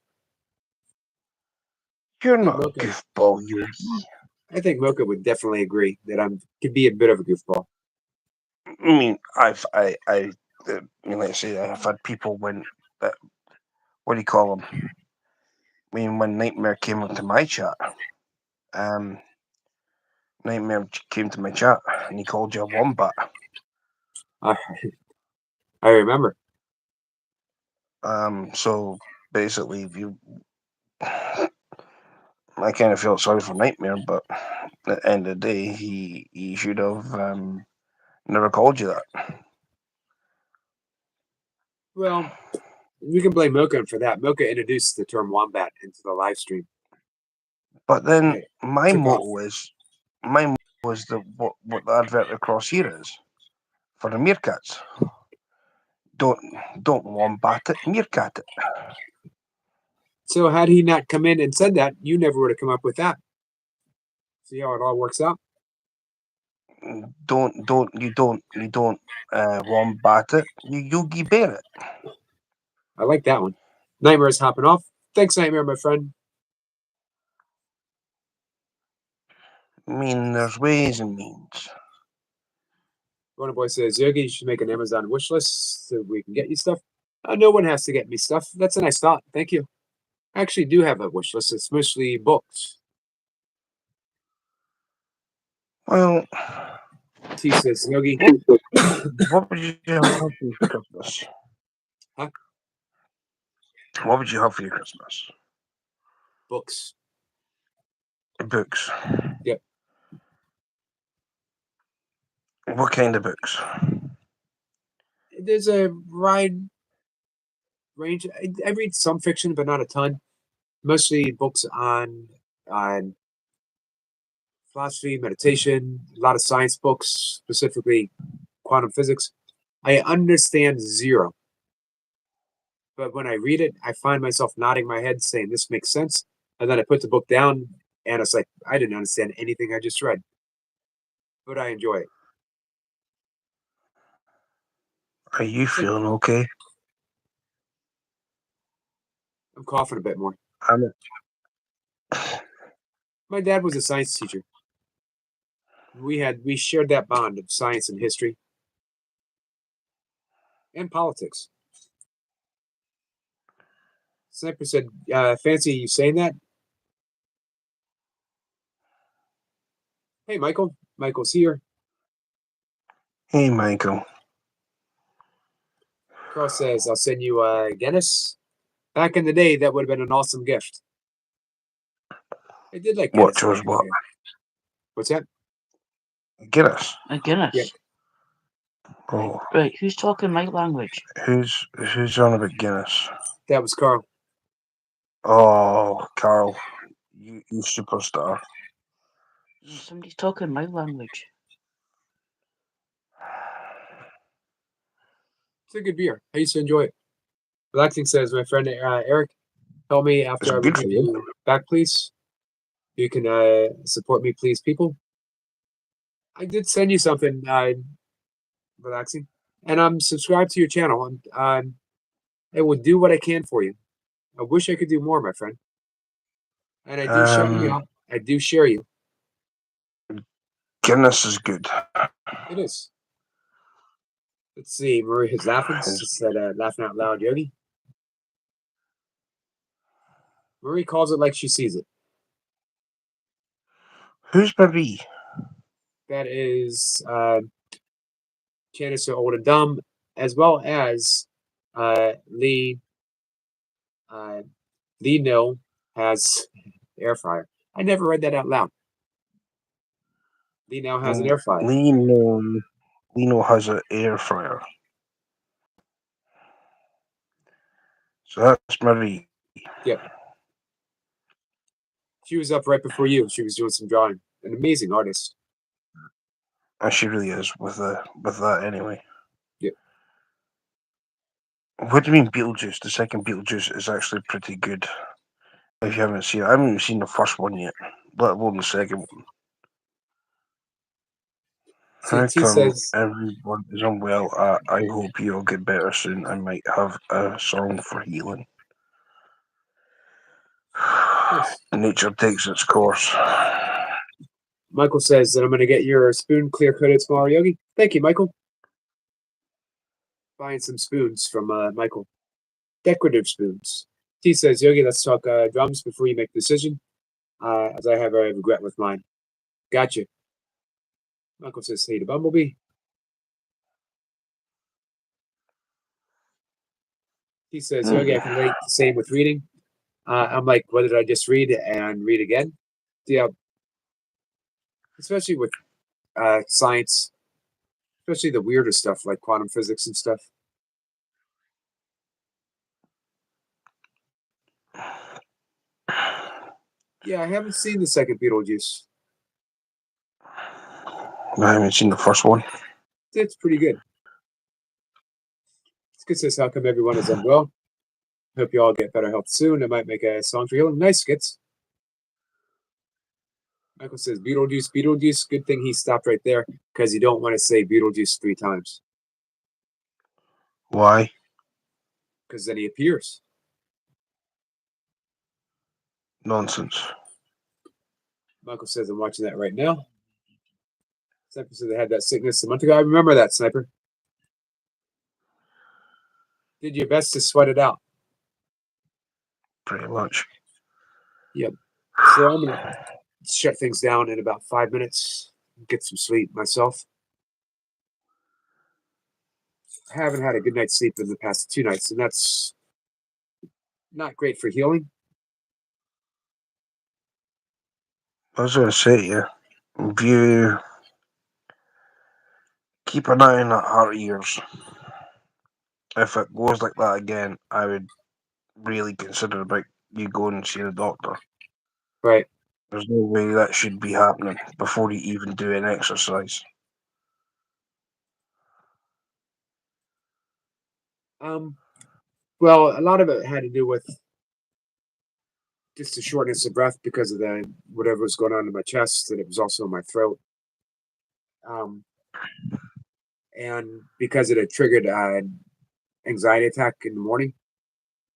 You're I think not a Mocha, goofball, Yogi. I think Mocha would definitely agree that could be a bit of a goofball. I mean, I mean, let's say I've had people when, what do you call them? I mean, when Nightmare came into my chat, Nightmare came to my chat and he called you a wombat. I, I remember. So basically, if you, I kind of felt sorry for Nightmare, but at the end of the day, he should have never called you that. Well, we can blame Mocha for that. Mocha introduced the term wombat into the live stream. But then Right. my Took off. motto is the what the advert across here is for the meerkats. Don't wombat it, meerkat it. So had he not come in and said that, you never would have come up with that. See how it all works out? Don't wombat it. You Yogi Bear it. I like that one. Nightmare's hopping off. Thanks, Nightmare, my friend. I mean, there's ways and means. Rona Boy says, Yogi, you should make an Amazon wish list so we can get you stuff. No one has to get me stuff. That's a nice thought. Thank you. I actually do have a wish list. It's mostly books. Well, T says, Yogi, what would you have for your Christmas? Huh? What would you have for your Christmas? books. Books. Yep. What kind of books? There's a wide range. I read some fiction, but not a ton. Mostly books on philosophy, meditation, a lot of science books, specifically quantum physics. I understand zero. But when I read it, I find myself nodding my head saying, this makes sense. And then I put the book down and it's like, I didn't understand anything I just read. But I enjoy it. Are you feeling okay? I'm coughing a bit more. I'm My dad was a science teacher. We shared that bond of science and history and politics. Sniper said, fancy you saying that? Hey, Michael. Michael's here. Hey, Michael. Carl says, I'll send you a Guinness. Back in the day, that would have been an awesome gift. I did like What Guinness. chose what? What's that? Guinness. A Guinness. Yep. Oh, Right, who's talking my language? who's on about Guinness? That was Carl. Oh, Carl, you superstar. Somebody's talking my language. It's a good beer. I used to enjoy it. Relaxing says, my friend Eric, tell me It's after I good leave for you back, please. You can support me, please, people. I did send you something, relaxing, and I'm subscribed to your channel. I will do what I can for you. I wish I could do more, my friend. And I do shout you out. I do share you. Guinness is good. It is. Let's see. Marie is laughing. She said, laughing out loud, Yogi. Marie calls it like she sees it. Who's Marie? That is Janice Old and Dumb, as well as Lee. Lee No has air fryer. I never read that out loud. Lee now has an air fryer. Lino has an air fryer. So that's Marie. Yep. She was up right before you. She was doing some drawing. An amazing artist. And she really is with that anyway. Yep. What do you mean Beetlejuice? The second Beetlejuice is actually pretty good. If you haven't seen it, I haven't even seen the first one yet, let alone the second one. How CT come says, everyone is unwell? I hope you'll get better soon. I might have a song for healing. Nice. Nature takes its course. Michael says that I'm going to get your spoon clear coated tomorrow, Yogi. Thank you, Michael. Buying some spoons from Michael. Decorative spoons. T says, Yogi, let's talk drums before you make a decision, as I have a regret with mine. Gotcha. Michael says, hey to Bumblebee. He says, Yogi, I can relate the same with reading. I'm like, what did I just read and read again? Yeah. Especially with science, especially the weirder stuff like quantum physics and stuff. Yeah, I haven't seen the second Beetlejuice. I haven't seen the first one. It's pretty good. Skid says, how come everyone is unwell? Hope you all get better health soon. I might make a song for healing. Nice, Skits. Michael says, Beetlejuice, Beetlejuice. Good thing he stopped right there because you don't want to say Beetlejuice 3 times. Why? Because then he appears. Nonsense. Michael says, I'm watching that right now. Sniper said they had that sickness a month ago. I remember that, Sniper. Did your best to sweat it out. Pretty much. Yep. So I'm going to shut things down in about 5 minutes. Get some sleep myself. I haven't had a good night's sleep in the past 2 nights, and that's not great for healing. I was going to say, yeah, if you keep an eye on that heart of yours, if it goes like that again, I would really consider about you going and seeing a doctor. Right. There's no way that should be happening before you even do an exercise. Well, a lot of it had to do with just the shortness of breath because of the whatever was going on in my chest, and it was also in my throat. And because it had triggered an anxiety attack in the morning.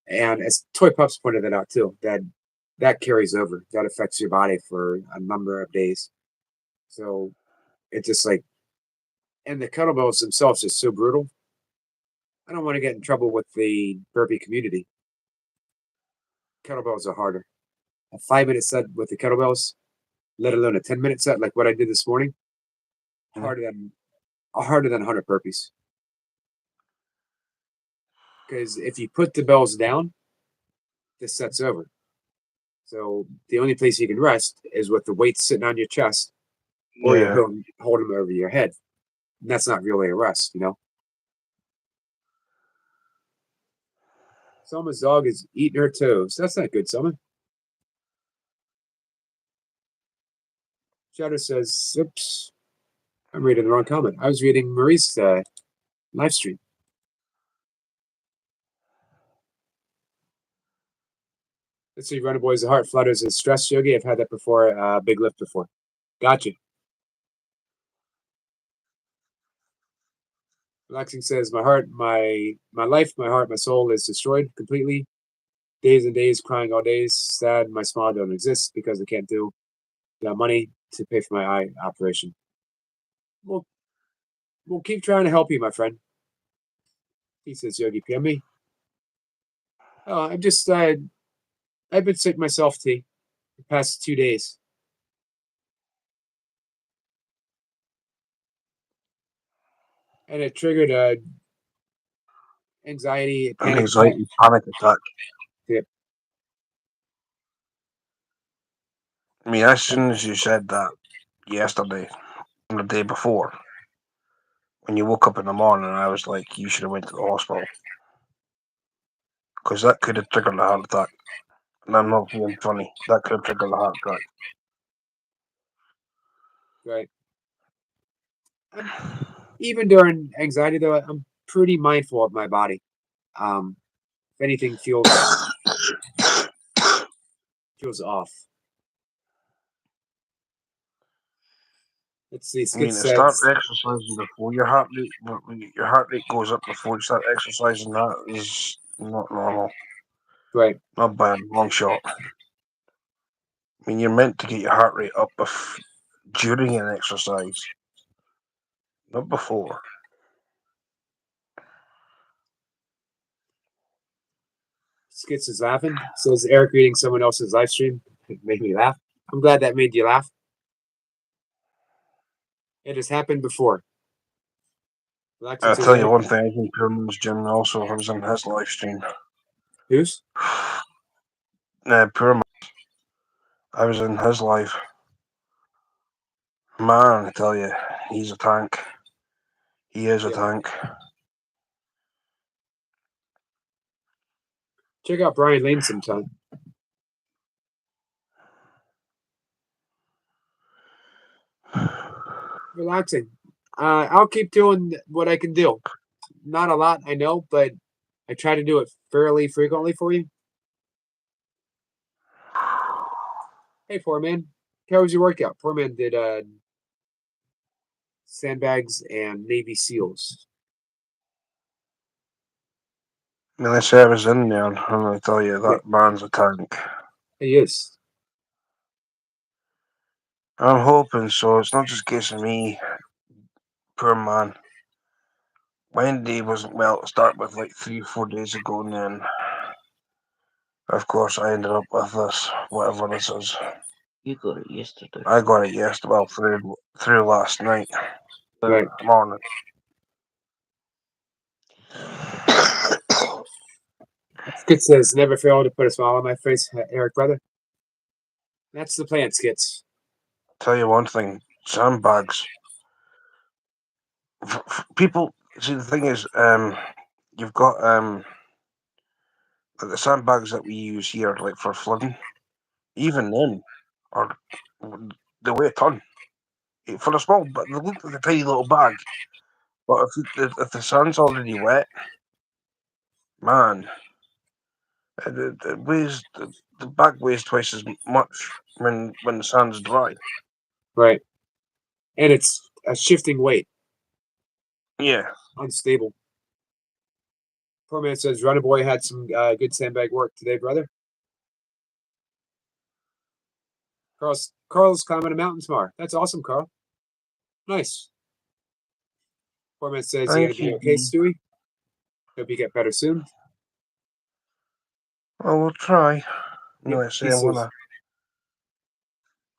And as Toy Pups pointed that out too, that carries over. That affects your body for a number of days. So it's just like, and the kettlebells themselves are so brutal. I don't want to get in trouble with the burpee community. Kettlebells are harder. A 5-minute set with the kettlebells, let alone a 10-minute set like what I did this morning, harder than 100 burpees. Because if you put the bells down, the set's over. So the only place you can rest is with the weights sitting on your chest, or you're holding them over your head. And that's not really a rest, you know. Selma's dog is eating her toes. That's not good, Selma. Shadow says, oops, I'm reading the wrong comment. I was reading Marie's live stream. Let's see, Running Boys, the heart flutters and stress, Yogi. I've had that before, big lift before. Gotcha. Relaxing says, my heart, my life, my heart, my soul is destroyed completely. Days and days crying all days. Sad, my smile don't exist because I can't do the money to pay for my eye operation. We'll keep trying to help you, my friend. He says, Yogi Pumi. Oh, I'm just, I've been sick myself, T, the past 2 days. And it triggered a anxiety, An panic attack. anxiety panic attack. Yep. I mean, as soon as you said that yesterday and the day before, when you woke up in the morning, I was like, you should have went to the hospital. Because that could have triggered a heart attack. And I'm not being funny. That could have triggered a heart attack. Right. Even during anxiety, though, I'm pretty mindful of my body. If anything feels off. Let's see. I Skid mean, start says, exercising before your heart rate. When your heart rate goes up before you start exercising. That is not normal. right. Not by a long shot. I mean, you're meant to get your heart rate up during an exercise, not before. Skits is laughing. Says Eric reading someone else's live stream. It made me laugh. I'm glad that made you laugh. It has happened before. Relaxing I'll says, tell you Eric, one thing. I was in Pyramid's gym also. I was in his live stream. who's? Pyramid. I was in his live. Man, I tell you, he's a tank. He is a Yeah. tank. Check out Brian Lane sometime. Relaxing. I'll keep doing what I can do. Not a lot, I know, but I try to do it fairly frequently for you. Hey, poor man. How was your workout? Poor man did sandbags and Navy SEALs. I mean, I say I was in there, and I tell you, that man's a tank. He is. I'm hoping so. It's not just a case of me. Poor man. Wendy wasn't well to start with, like 3 or 4 days ago, and then, of course, I ended up with this, whatever this is. You got it yesterday. I got it yesterday, well, through last night. Right. Morning. Skits says, never fail to put a smile on my face, Eric, brother. That's the plan, Skits. Tell you one thing, sandbags. People, see, the thing is, you've got the sandbags that we use here, like for flooding. Even then, are they weigh a ton for a small. But they look like a tiny little bag. But if the sand's already wet, man, it weighs the bag weighs twice as much when the sand's dry. Right. And it's a shifting weight. Yeah. Unstable. Poor man says, Runner Boy had some good sandbag work today, brother. Carl's climbing a mountain tomorrow. That's awesome, Carl. Nice. Poor man says, you Thank gonna be you. okay, Stewie? Hope you get better soon. Well, we'll try. No, I He say I'm says, gonna.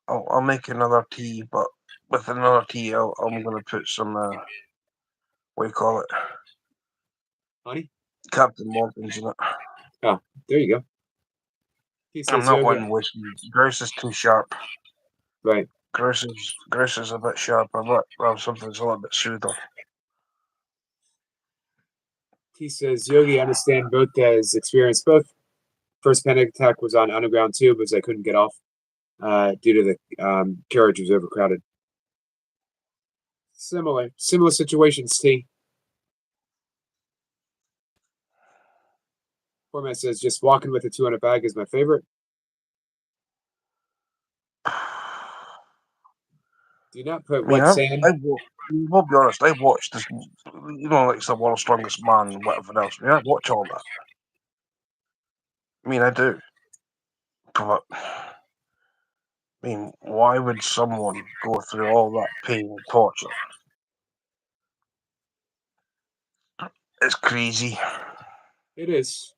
I'll make another tea, but with another tea, I'm gonna put some. What do you call it? honey? Captain Morgan's in it. Oh, there you go. He I'm says, not Yogi. wanting whiskey. Grouse is too sharp. Right. Grouse is a bit sharper, but well, something's a little bit smoother. He says, Yogi, understand both has experienced both. First panic attack was on Underground too, because I couldn't get off due to the carriage was overcrowded. Similar situations, T. Format says, just walking with a 200 bag is my favorite. Do not put I mean, wet sand. we'll be honest. I watched this, like the World's Strongest Man and whatever else. I mean, I watch all that. I mean, I do. But I mean, why would someone go through all that pain and torture It's crazy. It is.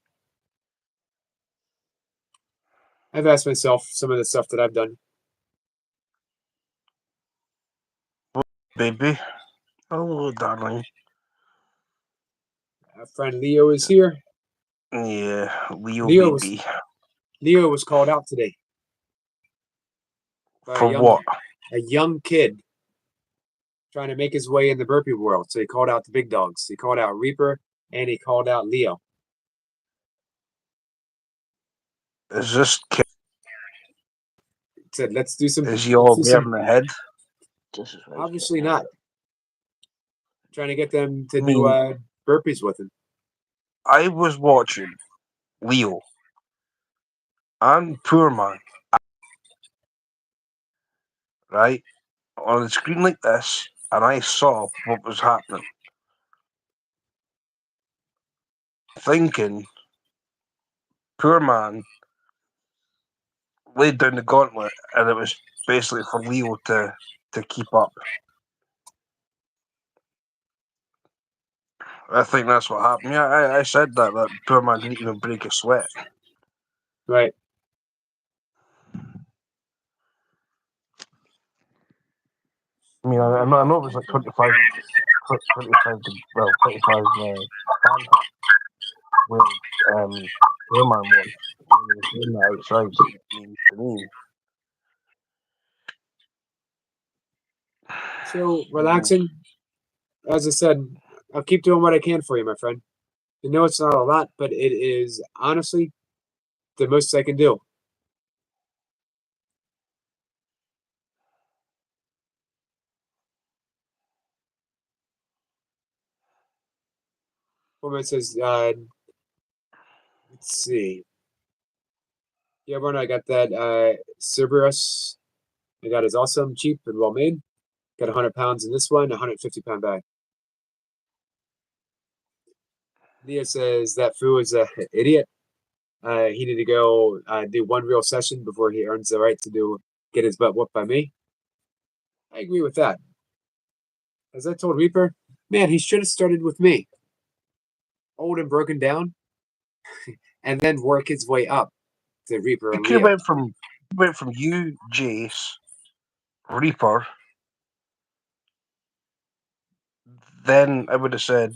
I've asked myself some of the stuff that I've done. Baby. Hello, darling. Our friend Leo is here. Yeah, Leo Leo was baby. Leo was called out today by For what? a young kid trying to make his way in the burpee world. So he called out the big dogs. He called out Reaper and he called out Leo. Is this kid? He said, "Let's do some." Is he let's all do there some- in the head? This is why he's Obviously getting not. it. Trying to get them to I do mean- burpees with him. I was watching Leo and Poor Man, right, on the screen like this, and I saw what was happening. Thinking, Poor Man laid down the gauntlet, and it was basically for Leo to keep up. I think that's what happened. Yeah, I said that Poor Man didn't even break a sweat. Right. I mean, I know it was like 25, well, 25 fans where Poor Man was. When he was doing that outside, I mean, to me, So relaxing. As I said, I'll keep doing what I can for you, my friend. I know it's not a lot, but it is honestly the most I can do. Woman says, let's see. Yeah, Bruno, I got that Cerberus. I got is awesome, cheap, and well made. Got 100 pounds in this one, 150-pound bag. Leah says that Fu is an idiot. He need to go do one real session before he earns the right to get his butt whooped by me. I agree with that. As I told Reaper, man, he should have started with me. Old and broken down, and then work his way up to Reaper it and could have Leo. went from you, Jace, Reaper. Then I would have said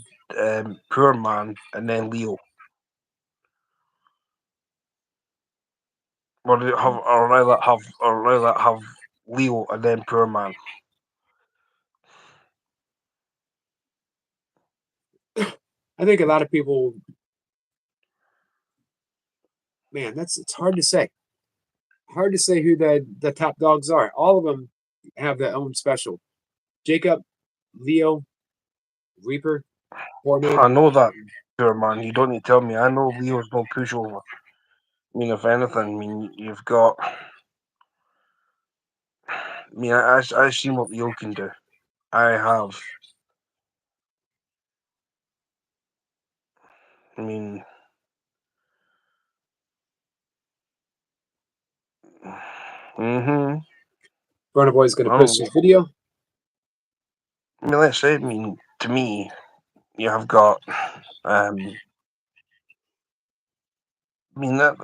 Poor Man, and then Leo. Or rather have Leo and then Poor Man. I think a lot of people, man, it's hard to say. Hard to say who the top dogs are. All of them have their own special. Jacob, Leo, Reaper, Foreman. I know that, Poor Man. You don't need to tell me. I know Leo's no pushover. I mean, if anything, I mean, you've got. I mean, I've seen what Leo can do. I have. I mean. Mm-hmm. Burner Boy's going to post his video. I mean, let's say, I mean, to me, you have got. I mean, that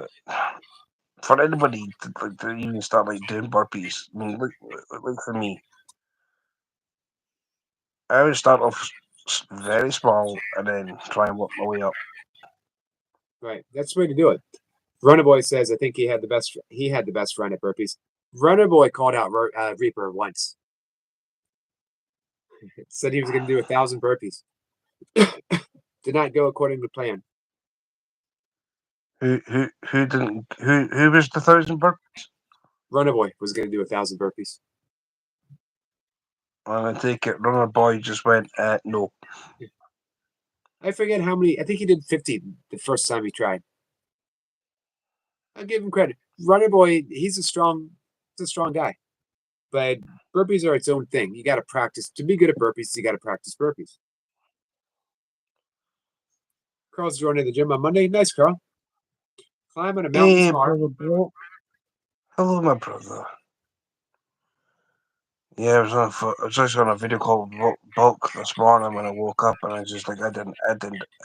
for anybody to even start like doing burpees, I mean, look for me. I would start off very small and then try and work my way up. Right, that's the way to do it. Runner Boy says, I think he had the best run at burpees. Runner Boy called out Reaper once. Said he was going to do 1,000 burpees. Did not go according to plan. Who didn't who was the 1,000 burpees? Runner Boy was going to do 1,000 burpees. And I take it Runner Boy just went no. I forget how many. I think he did 50 the first time he tried. I'll give him credit. Runner Boy, he's a strong guy. But burpees are its own thing. You got to practice. To be good at burpees, you got to practice burpees. Carl's joining the gym on Monday. Nice, Carl. Climb on a mountain Hey, smart. brother, bro. Hello, my brother. Yeah, I was just on a video call with Bulk this morning when I woke up, and I was just like, I didn't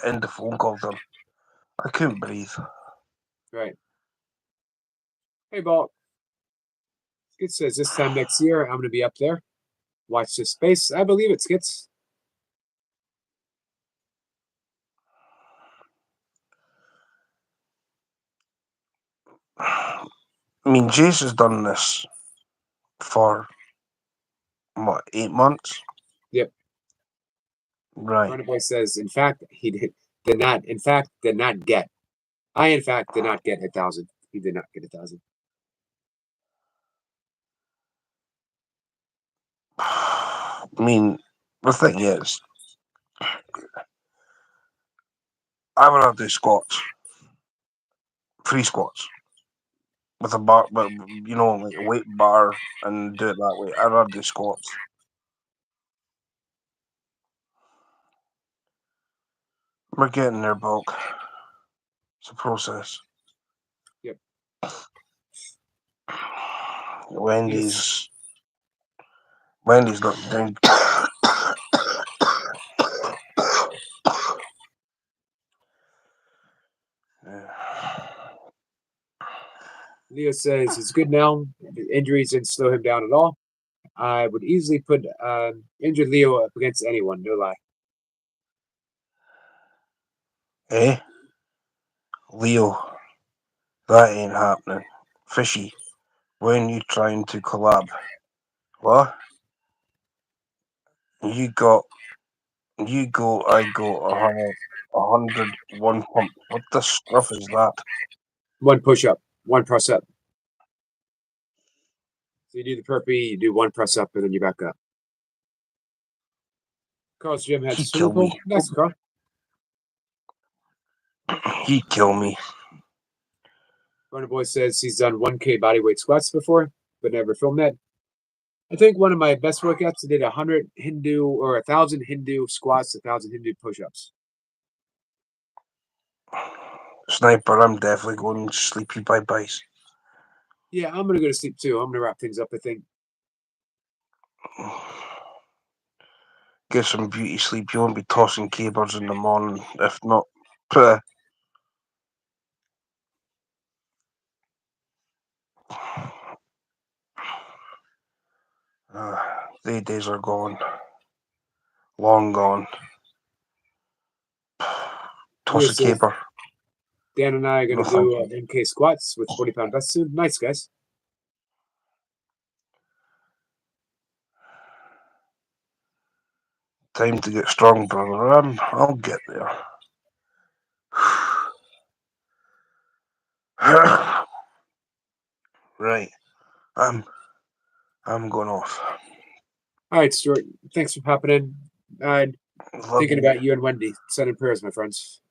end the phone call to him. I couldn't breathe. Right. Hey, Bolt. Skits says this time next year I'm going to be up there. Watch this space. I believe it, Skits. I mean, Jace has done this for what, 8 months? Yep. Right. Runner Boy says, in fact, he did not get. I, in fact, did not get 1,000. He did not get 1,000. I mean, the thing is, I would have to do squats, free squats, with a bar, but you know, like a weight bar, and do it that way. I'd rather do squats. We're getting there, Bulk. It's a process. Yep. Wendy's not doing. Leo says it's good now. The injuries didn't slow him down at all. I would easily put injured Leo up against anyone, no lie. Eh? Leo, that ain't happening. Fishy, when you trying to collab? What? You go, I go, 100, one pump. What the stuff is that? One push up, one press up. So you do the burpee, you do one press up, and then you back up. Carl's gym has He a swimming killed pool. me. Nice, Carl. He kill me. Runner Boy says he's done 1K bodyweight squats before, but never filmed that. I think one of my best workouts, I did 100 Hindu or 1,000 Hindu squats, 1,000 Hindu push-ups. Sniper, I'm definitely going sleepy bye-byes. Yeah, I'm going to go to sleep too. I'm going to wrap things up, I think. Get some beauty sleep. You won't be tossing cables in the morning. If not, the days are gone. Long gone. Toss a says, caper. Dan and I are going No, to thank do MK squats with 40-pound vests soon. Nice, guys. Time to get strong, brother. I'll get there. Right. I'm going off. All right, Stuart. Thanks for popping in. Love Thinking you. about you and Wendy. Sending prayers, my friends.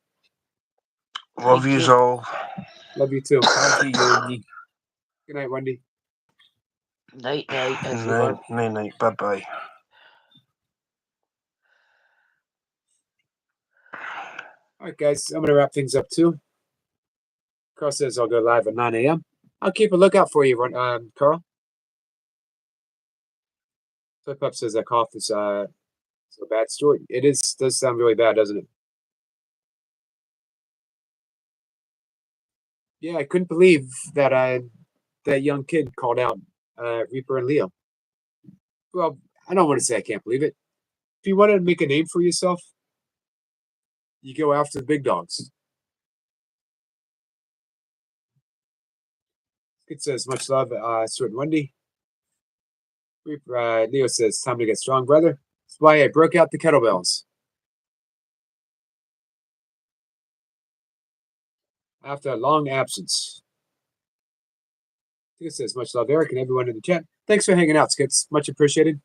Love Thank yous you. all. Love you too. Thank you, Yogi. Good night, Wendy. Night, everyone. Night. Bye-bye. All right, guys. I'm going to wrap things up too. Carl says I'll go live at 9 a.m. I'll keep a lookout for you, Carl. Flip Up says that cough is so bad. Stuart, it does sound really bad, doesn't it? Yeah, I couldn't believe that that young kid called out Reaper and Leo. Well, I don't want to say I can't believe it. If you want to make a name for yourself, you go after the big dogs. It says much love, Stuart and Wendy. Leo says time to get strong, brother. That's why I broke out the kettlebells. After a long absence. It says much love, Eric, and everyone in the chat. Thanks for hanging out, Skits. Much appreciated.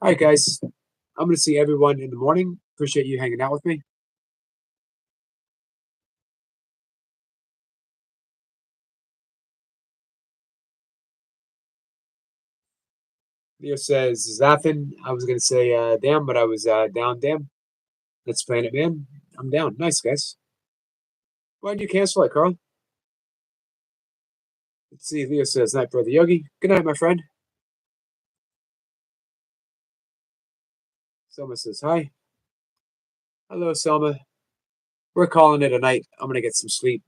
All right, guys. I'm going to see everyone in the morning. Appreciate you hanging out with me. Leo says, Zathan, I was going to say damn, but I was down, damn. Let's Planet Man. I'm down. Nice, guys. Why'd you cancel it, Carl? Let's see. Leo says, night, brother Yogi. Good night, my friend. Selma says hi. Hello, Selma. We're calling it a night. I'm gonna get some sleep.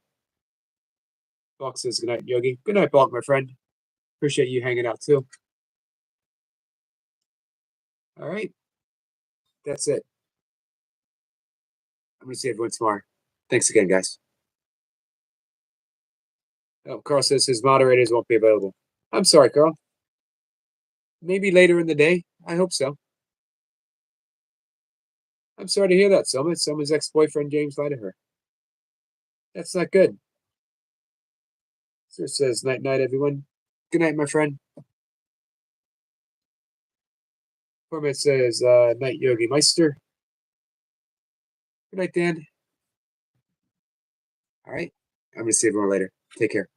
Balk says good night, Yogi. Good night, Balk, my friend. Appreciate you hanging out too. All right. That's it. I'm gonna see everyone tomorrow. Thanks again, guys. Oh, Carl says his moderators won't be available. I'm sorry, Carl. Maybe later in the day. I hope so. I'm sorry to hear that, Selma. Selma's ex-boyfriend, James, lied to her. That's not good. So it says, night, night, everyone. Good night, my friend. Format says, night, Yogi Meister. Good night, Dan. All right. I'm going to see everyone later. Take care.